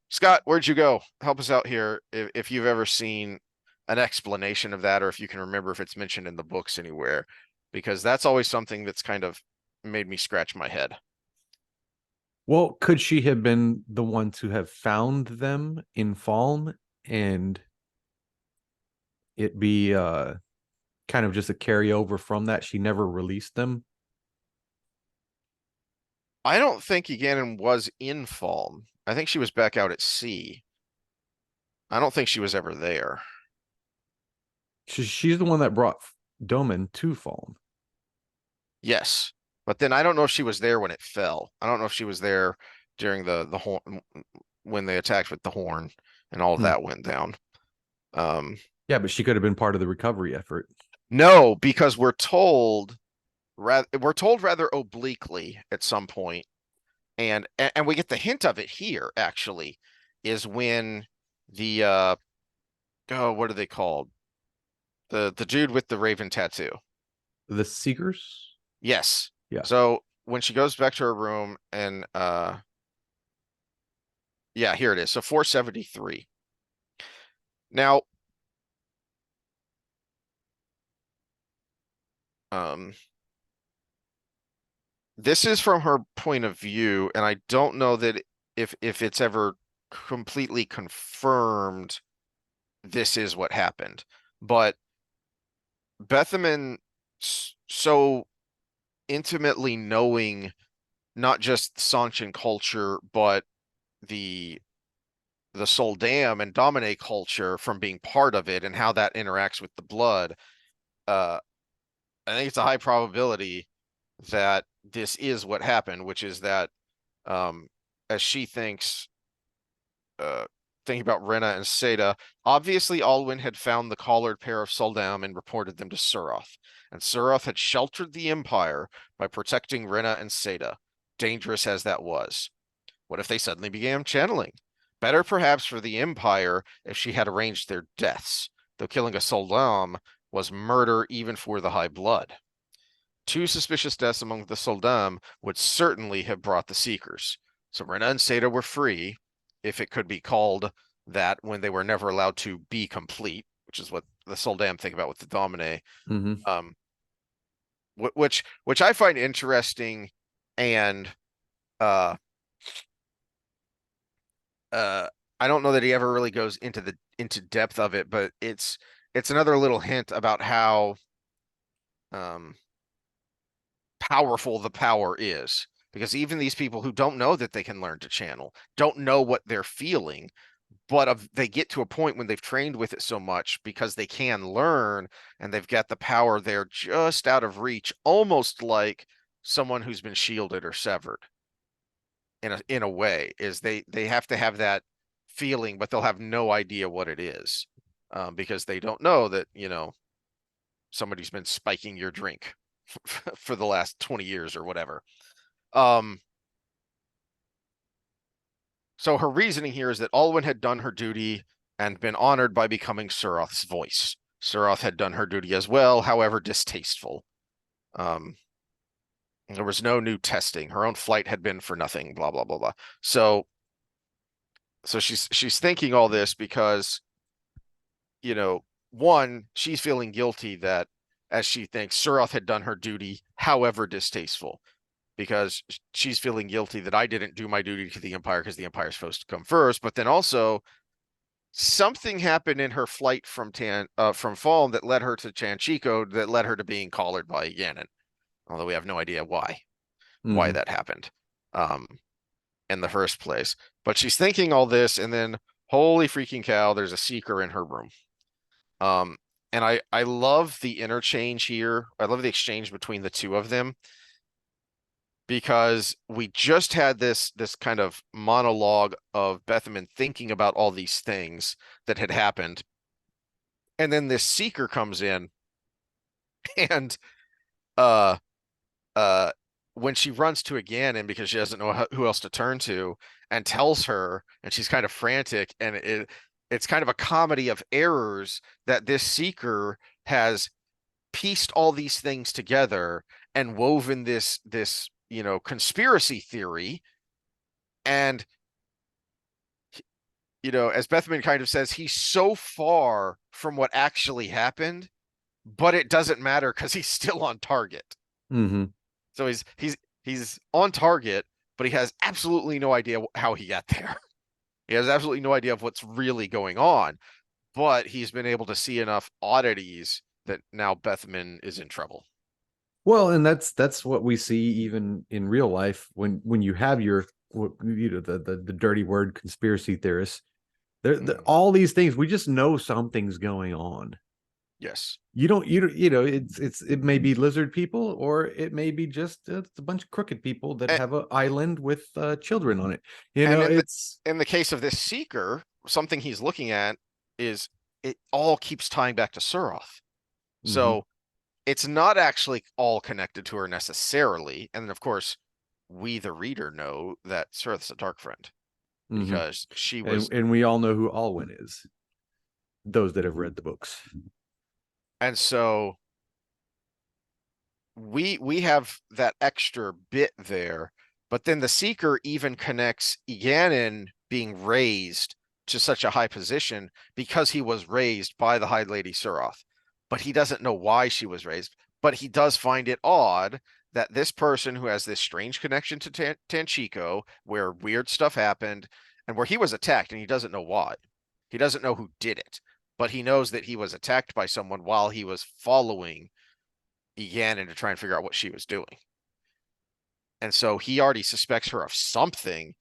Scott, where'd you go? Help us out here if you've ever seen an explanation of that, or if you can remember if it's mentioned in the books anywhere, because that's always something that's kind of made me scratch my head.
Well, could she have been the one to have found them in Falm and it be kind of just a carryover from that? She never released them.
I don't think Ganon was in Falm. I think she was back out at sea. I don't think she was ever there.
She's the one that brought Doman to Falm.
Yes. But then I don't know if she was there when it fell. I don't know if she was there during the horn when they attacked with the horn and all of
Hmm.
that went down. Um,
Yeah, but she could have been part of the recovery effort.
no, because we're told rather obliquely at some point, and we get the hint of it here actually, is when the oh, what are they called? The dude with the raven tattoo.
The Seekers?
Yes.
Yeah.
So when she goes back to her room and yeah, here it is. So 473. Now, Um, this is from her point of view, and I don't know that if it's ever completely confirmed this is what happened. But Bethaman, so intimately knowing not just Seanchan culture, but the Soldam and Domine culture from being part of it and how that interacts with the blood, uh, I think it's a high probability that this is what happened, which is that as she thinks, thinking about Rena and Seda, obviously Alwyn had found the collared pair of Soldam and reported them to Suroth, and Suroth had sheltered the Empire by protecting Rena and Seda, dangerous as that was. What if they suddenly began channeling? Better perhaps for the Empire if she had arranged their deaths, though killing a Soldam was murder even for the High Blood. 2 suspicious deaths among the Soldam would certainly have brought the Seekers. So Rena and Seda were free, if it could be called that, when they were never allowed to be complete, which is what the Soldam think about with the Domine.
Mm-hmm.
Which I find interesting, and uh I don't know that he ever really goes into depth of it, but it's another little hint about how powerful the power is, because even these people who don't know that they can learn to channel don't know what they're feeling, but they get to a point when they've trained with it so much because they can learn and they've got the power there just out of reach, almost like someone who's been shielded or severed in a way, is they have to have that feeling, but they'll have no idea what it is, because they don't know that, somebody's been spiking your drink for the last 20 years or whatever. So her reasoning here is that Alwyn had done her duty and been honored by becoming Suroth's voice. Suroth had done her duty as well, however distasteful. There was no new testing. Her own flight had been for nothing, blah, blah, blah, blah. So she's thinking all this because, one, she's feeling guilty that, as she thinks, Suroth had done her duty, however distasteful, because she's feeling guilty that I didn't do my duty to the Empire because the Empire's supposed to come first. But then also something happened in her flight from Falm that led her to Chanchico, that led her to being collared by Ganon. Although we have no idea why that happened in the first place. But she's thinking all this, and then holy freaking cow, there's a Seeker in her room. And I love the interchange here. I love the exchange between the two of them, because we just had this kind of monologue of Bethaman thinking about all these things that had happened, and then this Seeker comes in, and uh when she runs to a Ganon because she doesn't know who else to turn to, and tells her, and she's kind of frantic, and it's kind of a comedy of errors that this Seeker has pieced all these things together and woven this conspiracy theory. And as Bethman kind of says, he's so far from what actually happened, but it doesn't matter because he's still on target.
Mm-hmm.
So he's on target, but he has absolutely no idea how he got there. He has absolutely no idea of what's really going on, but he's been able to see enough oddities that now Bethman is in trouble.
Well, and that's what we see even in real life when you have your the dirty word conspiracy theorists. All these things, we just know something's going on.
Yes.
It may be lizard people, or it may be just a bunch of crooked people that have an island with children on it.
In the case of this Seeker, something he's looking at is it all keeps tying back to Suroth. So it's not actually all connected to her necessarily. And of course, we, the reader, know that Suroth's a dark friend because she was.
And we all know who Alwyn is, those that have read the books.
And so we have that extra bit there, but then the Seeker even connects Ganon being raised to such a high position because he was raised by the High Lady Suroth, but he doesn't know why she was raised. but he does find it odd that this person who has this strange connection to Tanchico, where weird stuff happened, and where he was attacked, and he doesn't know why. He doesn't know who did it, but he knows that he was attacked by someone while he was following Eganon to try and figure out what she was doing. And so he already suspects her of something,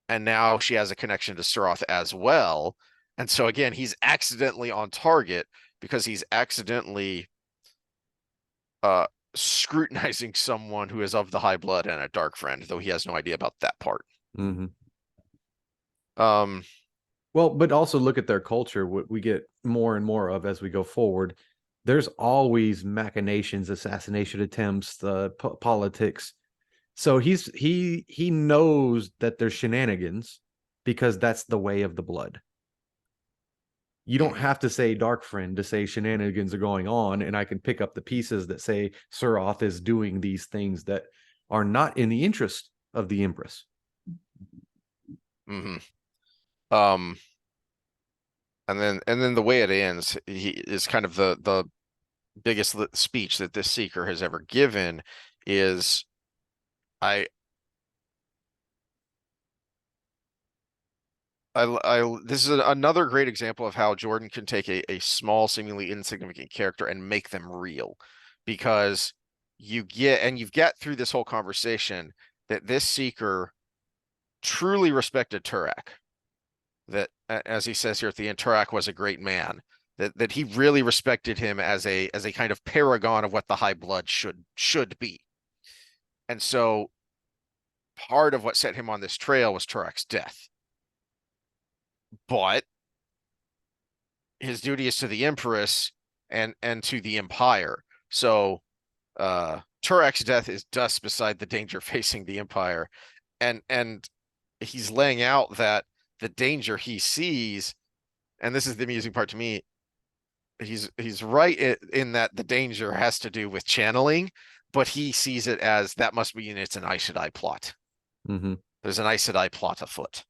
and now she has a connection to Suroth as well. And so again, he's accidentally on target because he's accidentally scrutinizing someone who is of the high blood and a dark friend, though he has no idea about that part.
Mm-hmm.
Um,
Well, but also look at their culture. What we get more and more of as we go forward. There's always machinations, assassination attempts, politics. So he knows that there's shenanigans because that's the way of the blood. You don't have to say dark friend to say shenanigans are going on, and I can pick up the pieces that say Suroth is doing these things that are not in the interest of the Empress.
mm-hmm. And then the way it ends, he is kind of the biggest speech that this seeker has ever given is this is another great example of how Jordan can take a small, seemingly insignificant character and make them real, because you've get through this whole conversation that this seeker truly respected Turak. That, as he says here at the end, Turak was a great man. That he really respected him as a kind of paragon of what the high blood should be. And so part of what set him on this trail was Turak's death. But his duty is to the Empress and to the Empire. So Turak's death is dust beside the danger facing the Empire. And he's laying out that the danger he sees, and this is the amusing part to me, he's right in that the danger has to do with channeling, but he sees it as that must mean it's an Aes Sedai plot.
Mm-hmm.
There's an Aes Sedai plot afoot.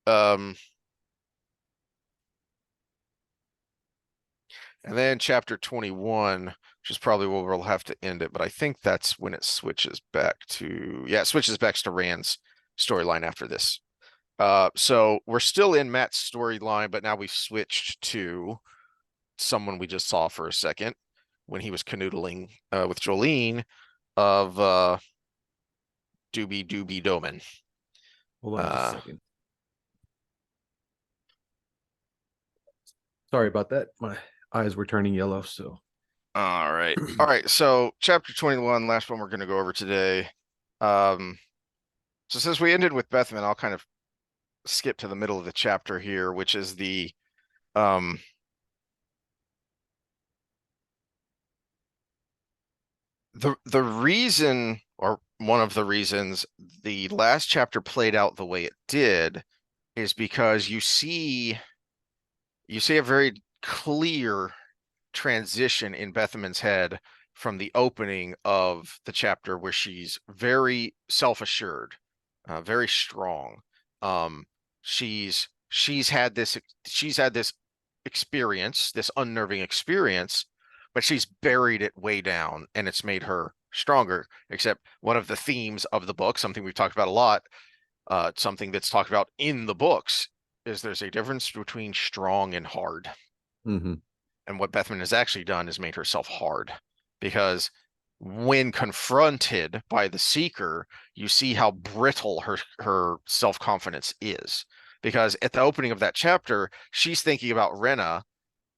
And then chapter 21, which is probably where we'll have to end it, but I think that's when it switches back to, yeah, it switches back to Rand's storyline after this. So we're still in Mat's storyline, but now we've switched to someone we just saw for a second when he was canoodling with Jolene of Doobie Doobie Doman.
Hold on just a second. Sorry about that. My eyes were turning yellow, so.
All right. All right. So chapter 21, last one we're going to go over today. So since we ended with Bethman, I'll kind of skip to the middle of the chapter here, which is the reason, or one of the reasons the last chapter played out the way it did is because you see a very clear transition in Bethman's head from the opening of the chapter where she's very self-assured, very strong. She's had this experience, this unnerving experience, but she's buried it way down, and it's made her stronger. Except one of the themes of the book, something we've talked about a lot, something that's talked about in the books, is there's a difference between strong and hard.
Mm-hmm.
And what Bethman has actually done is made herself hard, because when confronted by the Seeker, you see how brittle her self-confidence is. Because at the opening of that chapter, she's thinking about Rena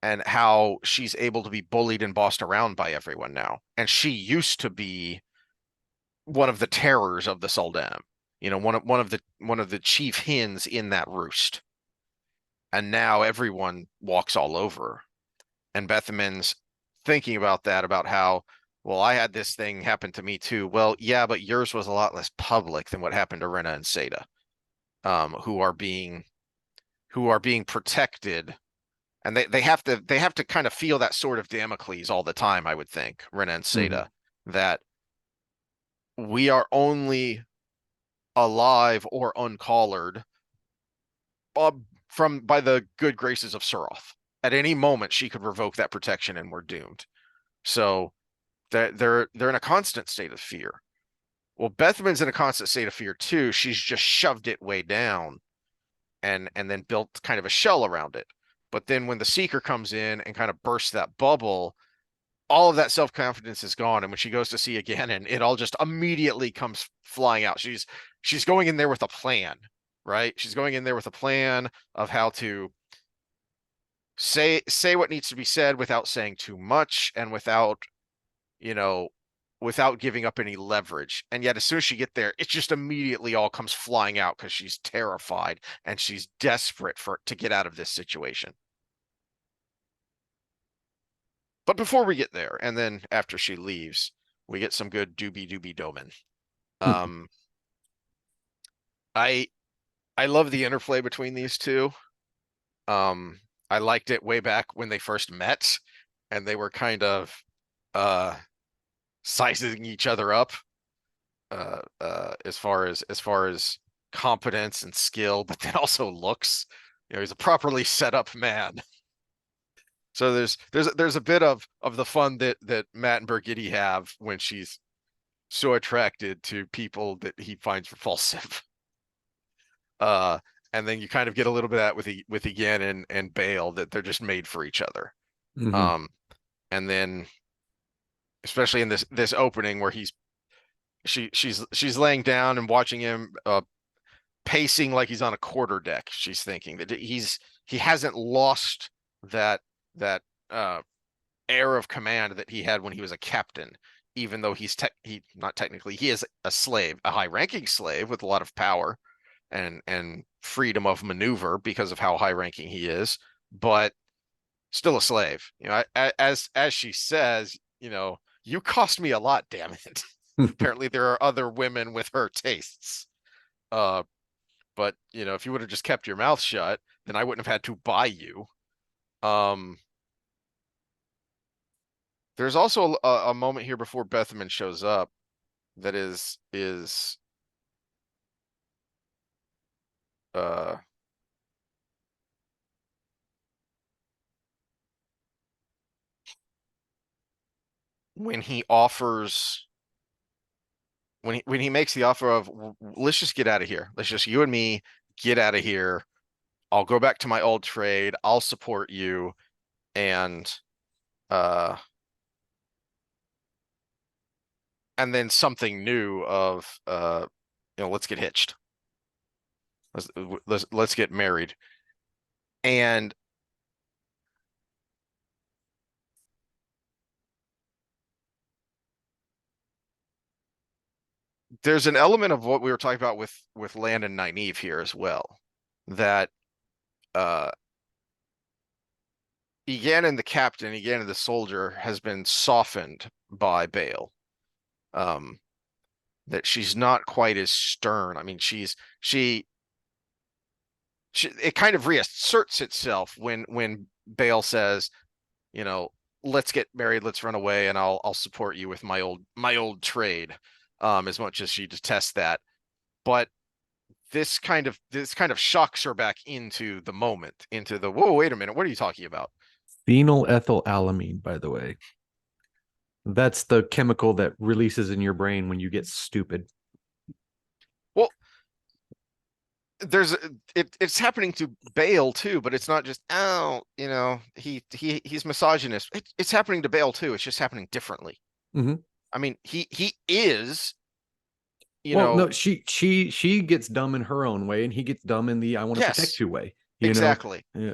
and how she's able to be bullied and bossed around by everyone now. And she used to be one of the terrors of the Saldam, one of the chief hens in that roost. And now everyone walks all over. And Bethman's thinking about that, about how, well, I had this thing happen to me too. Well, yeah, but yours was a lot less public than what happened to Rena and Seda, who are being protected, and they have to kind of feel that sword of Damocles all the time, I would think, Rena and Seda, that we are only alive or uncollared by the good graces of Suroth. at any moment she could revoke that protection and we're doomed. So they're in a constant state of fear. Well, Bethman's in a constant state of fear too. She's just shoved it way down and then built kind of a shell around it. But then when the Seeker comes in and kind of bursts that bubble, all of that self-confidence is gone. And when she goes to see again, and it all just immediately comes flying out. She's going in there with a plan, right? She's going in there with a plan of how to say what needs to be said without saying too much and without, you know, without giving up any leverage. And yet as soon as she get there, it just immediately all comes flying out because she's terrified and she's desperate to get out of this situation. But before we get there, and then after she leaves, we get some good doobie doman. I love the interplay between these two. I liked it way back when they first met and they were kind of sizing each other up as far as competence and skill, but then also looks. He's a properly set up man. So there's a bit of the fun that Matt and Birgitte have when she's so attracted to people that he finds repulsive. And then you kind of get a little bit of that with Egan and Bale, that they're just made for each other.
Mm-hmm.
And then especially in this opening where she's laying down and watching him pacing like he's on a quarter deck. She's thinking that he hasn't lost that air of command that he had when he was a captain, even though he not technically, he is a slave, a high-ranking slave with a lot of power and freedom of maneuver because of how high-ranking he is, but still a slave. As she says, you cost me a lot, damn it. Apparently there are other women with her tastes. But if you would have just kept your mouth shut, then I wouldn't have had to buy you. There's also a moment here before Bethman shows up that is when he offers when he makes the offer of, let's just get out of here. Let's just, you and me, get out of here. I'll go back to my old trade. I'll support you. And then something new of, let's get hitched. Let's get married. And there's an element of what we were talking about with Lan and Nynaeve here as well, that Egan and the captain, Egan and the soldier, has been softened by Bale. That she's not quite as stern. I mean, she it kind of reasserts itself when Bale says, let's get married, let's run away, and I'll support you with my old trade. As much as she detests that, but this kind of shocks her back into the moment, into the, whoa, wait a minute, what are you talking about?
Phenylethylalamine, by the way. That's the chemical that releases in your brain when you get stupid.
Well, it's happening to Bale too, but it's not just, he's misogynist. It's happening to Bale too. It's just happening differently.
Mm-hmm.
I mean, he is,
no, she gets dumb in her own way, and he gets dumb in the I want to protect you way.
Exactly.
Yeah.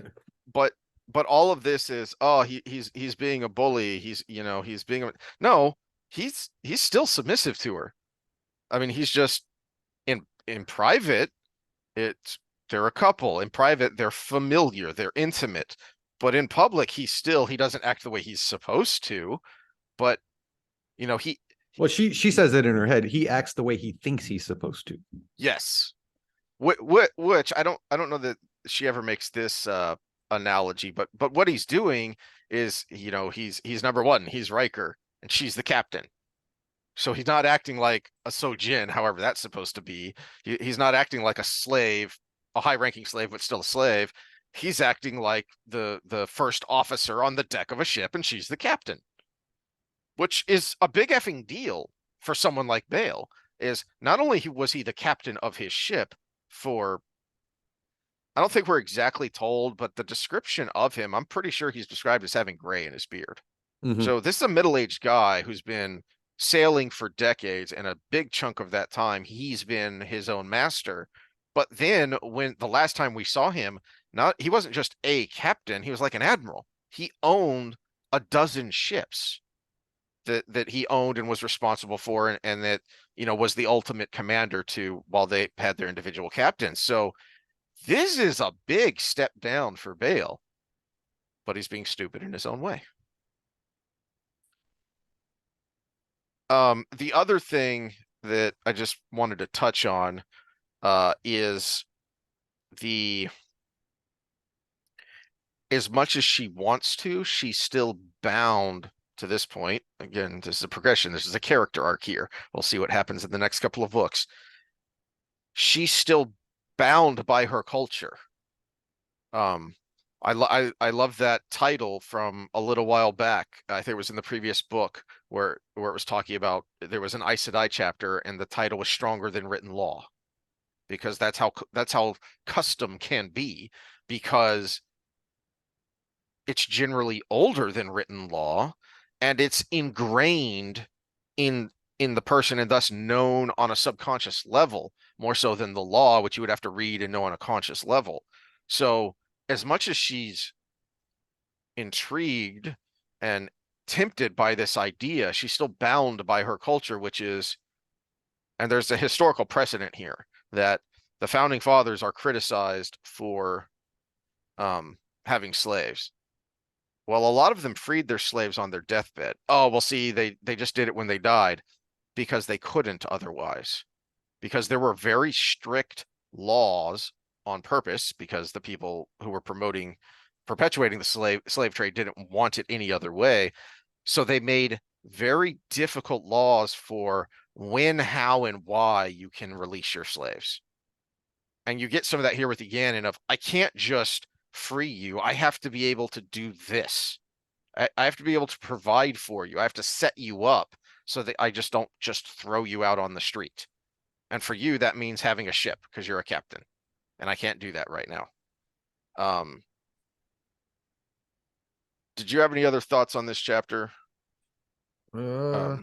But all of this is, he's being a bully. He's being no, he's still submissive to her. I mean, he's just in private, they're a couple. In private, they're familiar, they're intimate. But in public, he doesn't act the way he's supposed to. But
she says it in her head. He acts the way he thinks he's supposed to.
Yes. Which I don't know that she ever makes this analogy, but what he's doing is, he's number one, he's Riker, and she's the captain. So he's not acting like a Sojin, however that's supposed to be. He's not acting like a slave, a high-ranking slave, but still a slave. he's acting like the first officer on the deck of a ship, and she's the captain, which is a big effing deal for someone like Bale. Is not only was he the captain of his ship for, I don't think we're exactly told, but the description of him, I'm pretty sure he's described as having gray in his beard.
Mhm.
So this is a middle-aged guy who's been sailing for decades, and a big chunk of that time he's been his own master. But then when the last time we saw him, he wasn't just a captain, he was like an admiral. He owned a dozen ships that he owned and was responsible for, and that, you know, was the ultimate commander to, while they had their individual captains. So this is a big step down for Bale, but he's being stupid in his own way. The other thing that I just wanted to touch on is the, as much as she wants to, she's still bound to this point. Again, this is a progression. This is a character arc here. We'll see what happens in the next couple of books. She's still bound by her culture. I love that title from a little while back. I think it was in the previous book where it was talking about, there was an Aes Sedai chapter, and the title was Stronger Than Written Law, because that's how custom can be, because it's generally older than written law, and it's ingrained in the person, and thus known on a subconscious level more so than the law, which you would have to read and know on a conscious level. So as much as she's intrigued and tempted by this idea, she's still bound by her culture, which is, and there's a historical precedent here that the founding fathers are criticized for having slaves. Well, a lot of them freed their slaves on their deathbed. Oh, well, see, they just did it when they died because they couldn't otherwise, because there were very strict laws on purpose, because the people who were perpetuating the slave trade didn't want it any other way. So they made very difficult laws for when, how, and why you can release your slaves. And you get some of that here with the Ganon of, I can't just free you. I have to be able to do this. I have to be able to provide for you. I have to set you up so that I just don't just throw you out on the street. And for you, that means having a ship because you're a captain. And I can't do that right now. Did you have any other thoughts on this chapter?
Uh,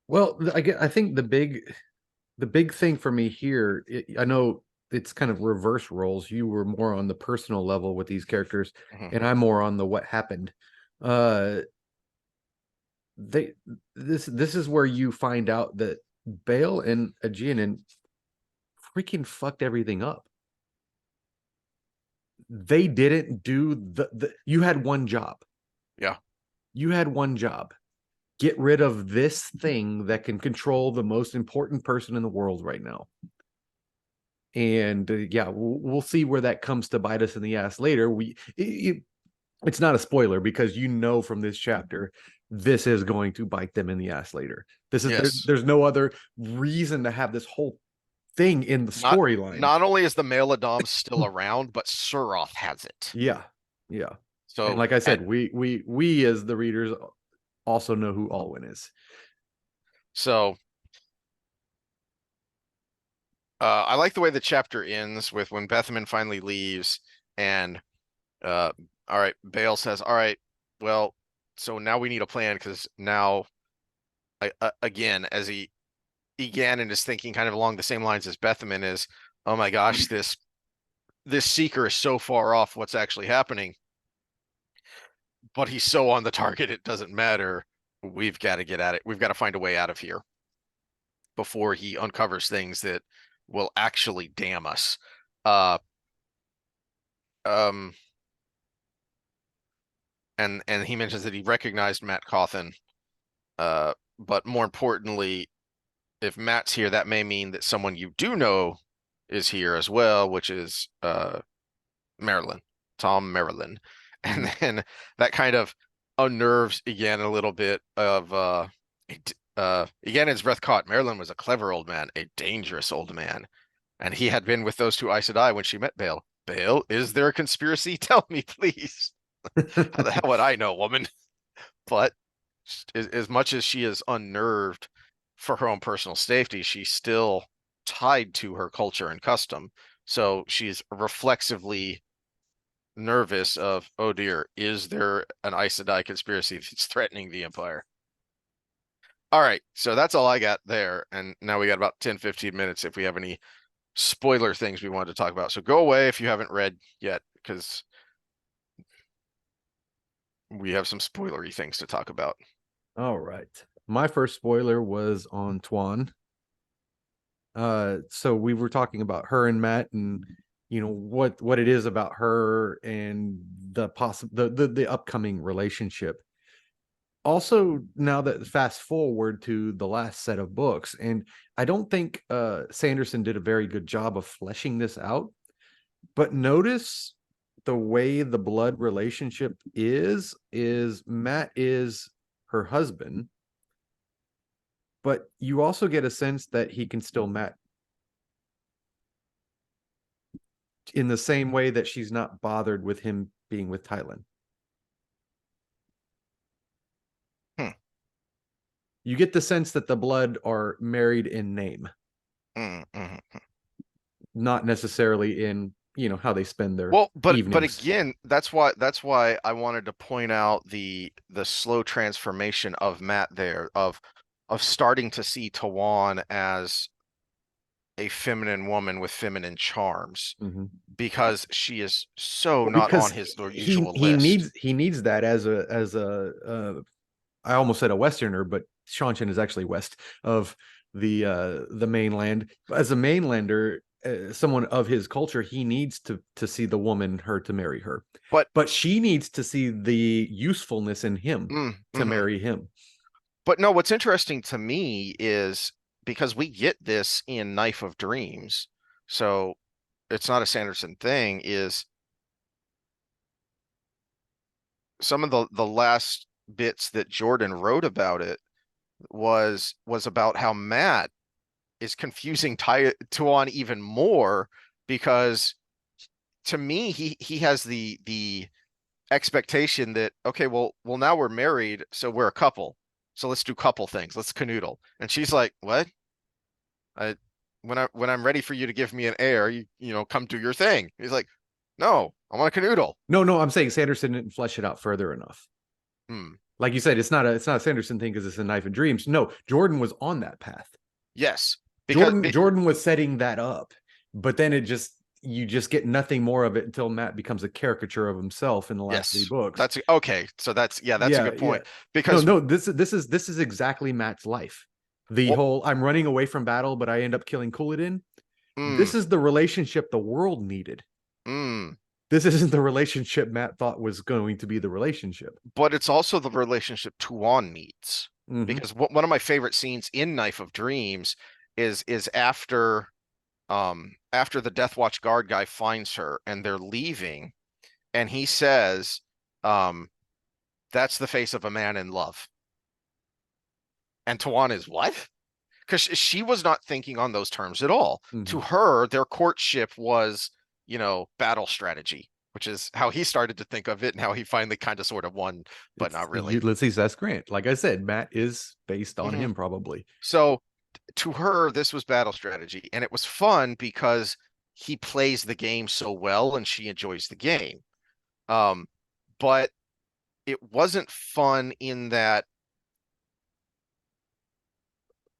well, I think the big thing for me here, I know it's kind of reverse roles. You were more on the personal level with these characters, and I'm more on the what happened. This is where you find out that Bale and Aegeanin freaking fucked everything up. They didn't do the you had one job.
Yeah.
You had one job. Get rid of this thing that can control the most important person in the world right now. And yeah, we'll see where that comes to bite us in the ass later. It's not a spoiler because you know from this chapter this is going to bite them in the ass later. This is
Yes.
there's no other reason to have this whole thing in the storyline.
Not only is the male Adam still around, but Suroth has it.
Yeah.
So,
and like I said, we as the readers also know who Alwyn is.
So I like the way the chapter ends with when Bethman finally leaves, and all right, Bale says, all right, well, so now we need a plan, because now, again, as Ganon is thinking kind of along the same lines as Bethman is, oh my gosh, this seeker is so far off what's actually happening, but he's so on the target, it doesn't matter. We've got to get at it. We've got to find a way out of here before he uncovers things that will actually damn us. And he mentions that he recognized Matt Cawthon, but more importantly, if Matt's here, that may mean that someone you do know is here as well, which is Marilyn, Tom Marilyn. And then that kind of unnerves again a little bit of again, his breath caught. Marilyn was a clever old man, a dangerous old man, and he had been with those two Aes Sedai when she met Bale. Bale, is there a conspiracy? Tell me, please. How the hell would I know, woman? But as much as she is unnerved for her own personal safety, she's still tied to her culture and custom. So she's reflexively nervous of, oh dear, is there an Aes Sedai conspiracy that's threatening the Empire? All right, so that's all I got there. And now we got about 10, 15 minutes if we have any spoiler things we wanted to talk about. So go away if you haven't read yet, because we have some spoilery things to talk about.
All right. My first spoiler was on Tuon. So we were talking about her and Matt, and what it is about her and the upcoming relationship. Also, now that fast forward to the last set of books, and I don't think Sanderson did a very good job of fleshing this out, but notice the way the blood relationship is Matt is her husband, but you also get a sense that he can still Matt in the same way that she's not bothered with him being with Tylin. You get the sense that the blood are married in name, not necessarily in how they spend their
but
evenings.
again, that's why I wanted to point out the slow transformation of Matt there, of starting to see Tuon as a feminine woman with feminine charms, because she is so not on his usual list.
He needs that as a I almost said a Westerner, but Seanchan is actually west of the mainland. As a mainlander, someone of his culture, he needs to see the woman, her, to marry her. But she needs to see the usefulness in him to marry him.
But no, what's interesting to me is because we get this in Knife of Dreams, so it's not a Sanderson thing, is some of the last bits that Jordan wrote about it was about how Matt is confusing Tuon even more, because to me he has the expectation that, okay, well now we're married, so we're a couple, so let's do couple things, let's canoodle. And she's like, what? When I'm ready for you to give me an heir, you come do your thing. He's like, no, I want to canoodle.
No, I'm saying Sanderson didn't flesh it out further enough. Like you said, it's not a Sanderson thing because it's a Knife and Dreams. No, Jordan was on that path.
Yes,
because Jordan was setting that up, but then you just get nothing more of it until Matt becomes a caricature of himself in the last 3 books.
That's okay. So that's a good point. Because
this is exactly Matt's life. The whole I'm running away from battle, but I end up killing Couladin. This is the relationship the world needed. This isn't the relationship Matt thought was going to be the relationship. But
it's also the relationship Tuon needs. Because one of my favorite scenes in Knife of Dreams is after the Death Watch guard guy finds her and they're leaving, and he says, that's the face of a man in love. And Tuon is, what? Because she was not thinking on those terms at all. To her, their courtship was, battle strategy, which is how he started to think of it and how he finally kind of sort of won, but not really.
Ulysses S. Grant. Like I said, Matt is based on him probably.
So to her, this was battle strategy, and it was fun because he plays the game so well and she enjoys the game. But it wasn't fun in that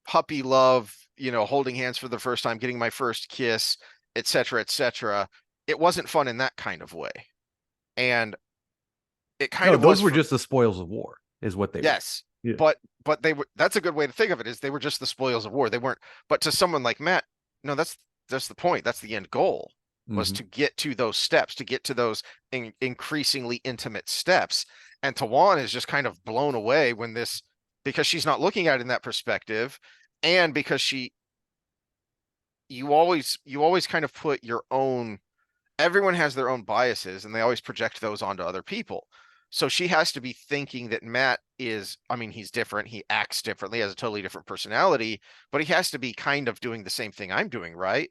puppy love, holding hands for the first time, getting my first kiss, etc., etc. It wasn't fun in that kind of way. And it kind of
those were just the spoils of war, is what they were.
Yes. Yeah. But they were, that's a good way to think of it, is they were just the spoils of war. They weren't, but to someone like Matt, no, that's the point. That's the end goal, was to get to those steps, to get to those increasingly intimate steps. And Tuon is just kind of blown away when because she's not looking at it in that perspective, and because you always kind of put your own, everyone has their own biases and they always project those onto other people. So she has to be thinking that Matt is, he's different, he acts differently, has a totally different personality, but he has to be kind of doing the same thing I'm doing, right?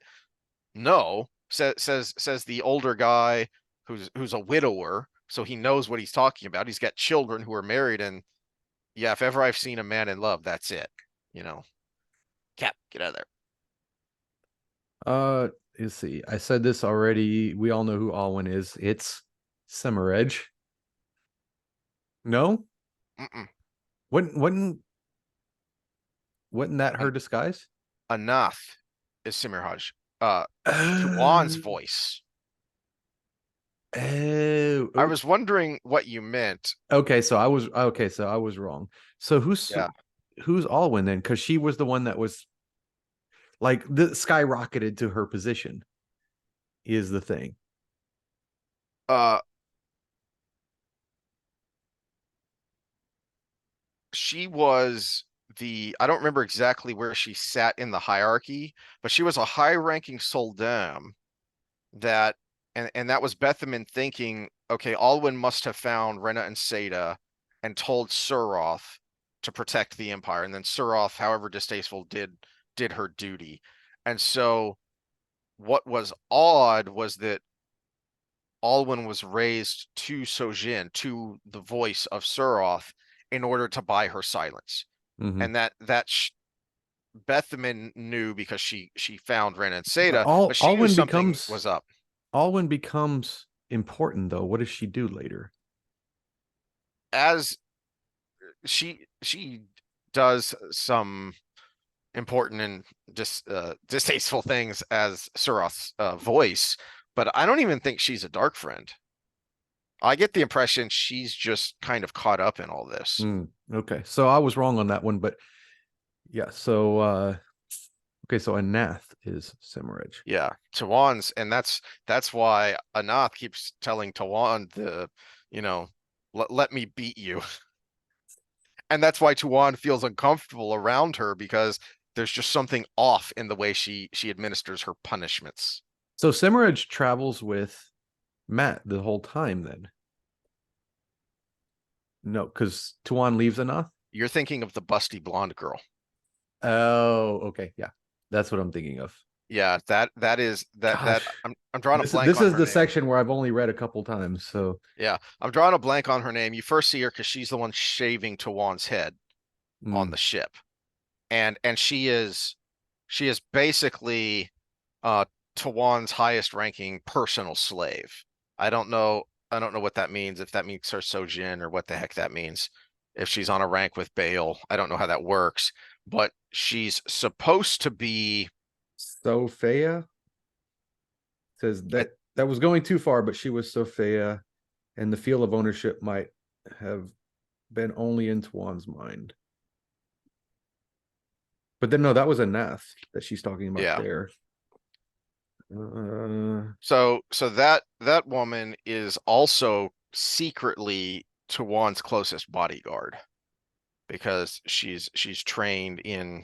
No, says the older guy who's a widower, so he knows what he's talking about. He's got children who are married, and yeah, if ever I've seen a man in love, that's it. You know, Cap, get out of there.
Let's see. I said this already. We all know who Alwyn is. It's Semireg. No?
Mm-mm.
Wouldn't that her
An
disguise?
Anath is Simirhaj. Tuon's
Oh,
voice.
oh,
I
oh.
was wondering what you meant.
So I was wrong. So
Yeah.
who's Alwyn then? Because she was the one that was like the skyrocketed to her position is the thing.
Uh, she was I don't remember exactly where she sat in the hierarchy, but she was a high-ranking Soldam that, and that was Bethamin thinking, okay, Alwyn must have found Rena and Seda and told Suroth to protect the Empire, and then Suroth, however distasteful, did her duty. And so what was odd was that Alwyn was raised to Sojin, to the voice of Suroth, in order to buy her silence.
Mm-hmm.
And that Bethamin knew because she found Ren and
But
Seda, but she knew something was up.
Alwyn becomes important though. What does she do later?
As she does some important and distasteful things as Suroth's voice, but I don't even think she's a dark friend. I get the impression she's just kind of caught up in all this.
Okay. So I was wrong on that one, but yeah, so okay, so Anath is Semireg.
Yeah, Tuon's, and that's why Anath keeps telling Tuon you know, let me beat you. And that's why Tuon feels uncomfortable around her because there's just something off in the way she administers her punishments.
So Semireg travels with Matt the whole time then. No, because Tuon leaves Anath.
You're thinking of the busty blonde girl.
Oh, okay. Yeah. That's what I'm thinking of.
Yeah, that is that
Gosh.
I'm drawing a blank
This
on
is
her
the
name.
section where I've only read a couple times, so
Yeah, I'm drawing a blank on her name. You first see her because she's the one shaving Tuon's head on
mm.
the ship. And she is basically uh Tuon's highest ranking personal slave. I don't know what that means, if that means her Sojin or what the heck that means. If she's on a rank with Bale, I don't know how that works, but she's supposed to be
Sophia says
I,
that was going too far, but she was Sophia, and the feel of ownership might have been only in Tuon's mind. But then no, that was Anath that she's talking about
yeah.
there.
So that woman is also secretly Tuon's closest bodyguard because she's trained in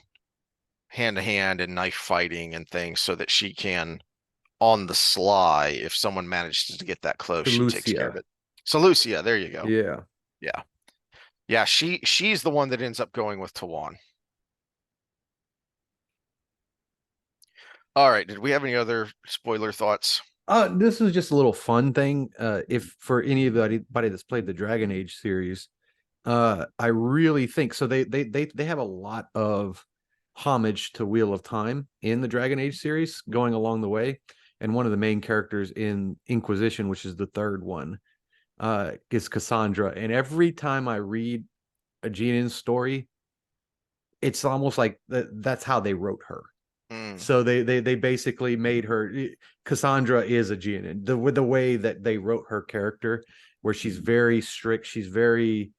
hand to hand and knife fighting and things so that she can, on the sly, if someone manages to get that close, she takes care of
Lucia.
it. So Lucia, there you go.
Yeah.
Yeah. Yeah, she's the one that ends up going with Tuon. All right, did we have any other spoiler thoughts?
This is just a little fun thing. If for anybody that's played the Dragon Age series, I really think so. They have a lot of homage to Wheel of Time in the Dragon Age series going along the way. And one of the main characters in Inquisition, which is the third one, is Cassandra. And every time I read a Geon's story, it's almost like that's how they wrote her.
Mm.
So they basically made her Cassandra is a Geonan. The way that they wrote her character, where she's very strict, she's very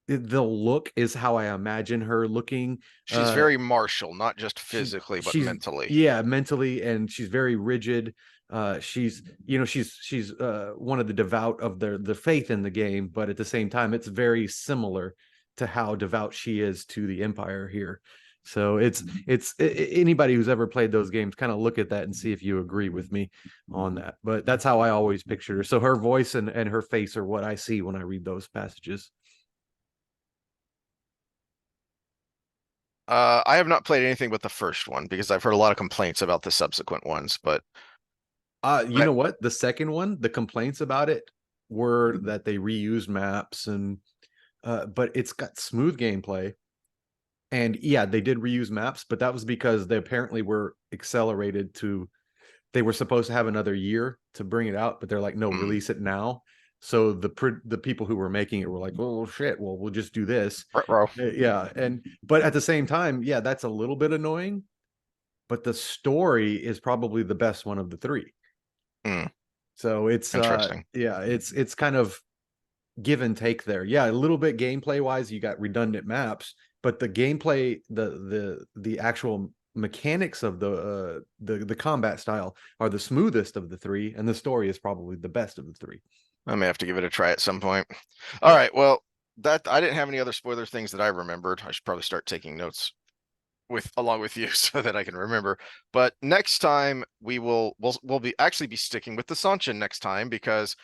the look is how I imagine her looking.
She's very martial, not just
She's
physically, but
she's
mentally.
yeah, mentally, and she's very rigid. She's she's one of the devout of the faith in the game, but at the same time, it's very similar to how devout she is to the Empire here. So it's anybody who's ever played those games kind of look at that and see if you agree with me on that. But that's how I always pictured her. So her voice and her face are what I see when I read those passages.
I have not played anything but the first one because I've heard a lot of complaints about the subsequent ones, but
You
But
know what? The second one, the complaints about it were that they reused maps and but it's got smooth gameplay. And yeah, they did reuse maps, but that was because they apparently were accelerated to they were supposed to have another year to bring it out, but they're like, no, release it now. So the people who were making it were like, oh shit, well, we'll just do this.
bro,
Yeah. And but at the same time, yeah, that's a little bit annoying, but the story is probably the best one of the three.
mm,
So it's
interesting.
yeah, it's kind of give and take there. Yeah, a little bit gameplay wise, you got redundant maps, but the gameplay, the actual mechanics of the combat style are the smoothest of the three, and the story is probably the best of the three.
I may have to give it a try at some point. All right, well, that I didn't have any other spoiler things that I remembered. I should probably start taking notes with along with you so that I can remember. But next time we'll be actually be sticking with the Seanchan next time because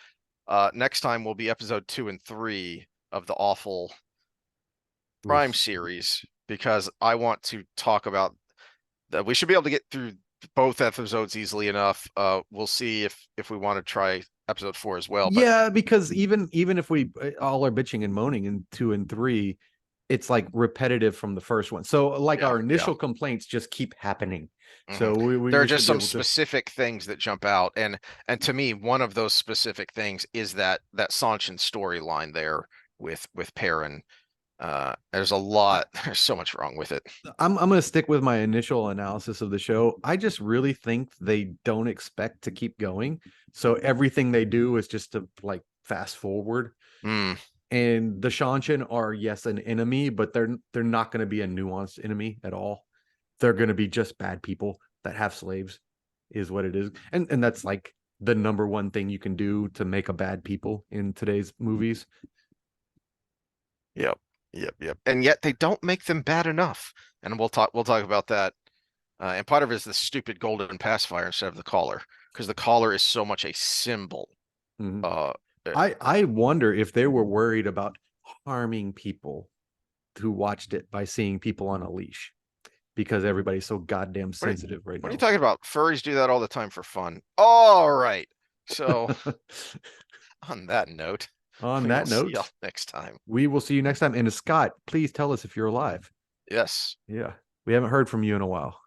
next time will be episode 2 and 3 of the awful Prime
Oof.
series because I want to talk about that. We should be able to get through both episodes easily enough. We'll see if we want to try episode 4 as well. But
Yeah, because even if we all are bitching and moaning in 2 and 3, it's like repetitive from the first one. So like
yeah,
our
yeah.
initial complaints just keep happening.
hmm
So
There are
we
just
should be
some
able to.
specific things that jump out, and to me, one of those specific things is that Sanchin storyline there with Perrin. There's a
I,
lot. There's so much wrong with it.
I'm gonna stick with my initial analysis of the show. I just really think they don't expect to keep going, so everything they do is just to like fast forward.
Mm,
And the Seanchan are yes an enemy, but they're not going to be a nuanced enemy at all. They're going to be just bad people that have slaves, is what it is, and that's like the number one thing you can do to make a bad people in today's movies.
yep, yep. And yet they don't make them bad enough. And we'll talk about that. And part of it is the stupid golden pacifier instead of the collar, because the collar is so much a symbol.
Mhm.
Uh,
I wonder if they were worried about harming people who watched it by seeing people on a leash because everybody's so goddamn
what are,
sensitive right
what are you
now.
talking about? Furries do that all the time for fun. All right. So on that note,
On
we will
that
see y'all
note,
next time.
we will see you next time. And Scott, please tell us if you're alive.
Yes.
Yeah, we haven't heard from you in a while.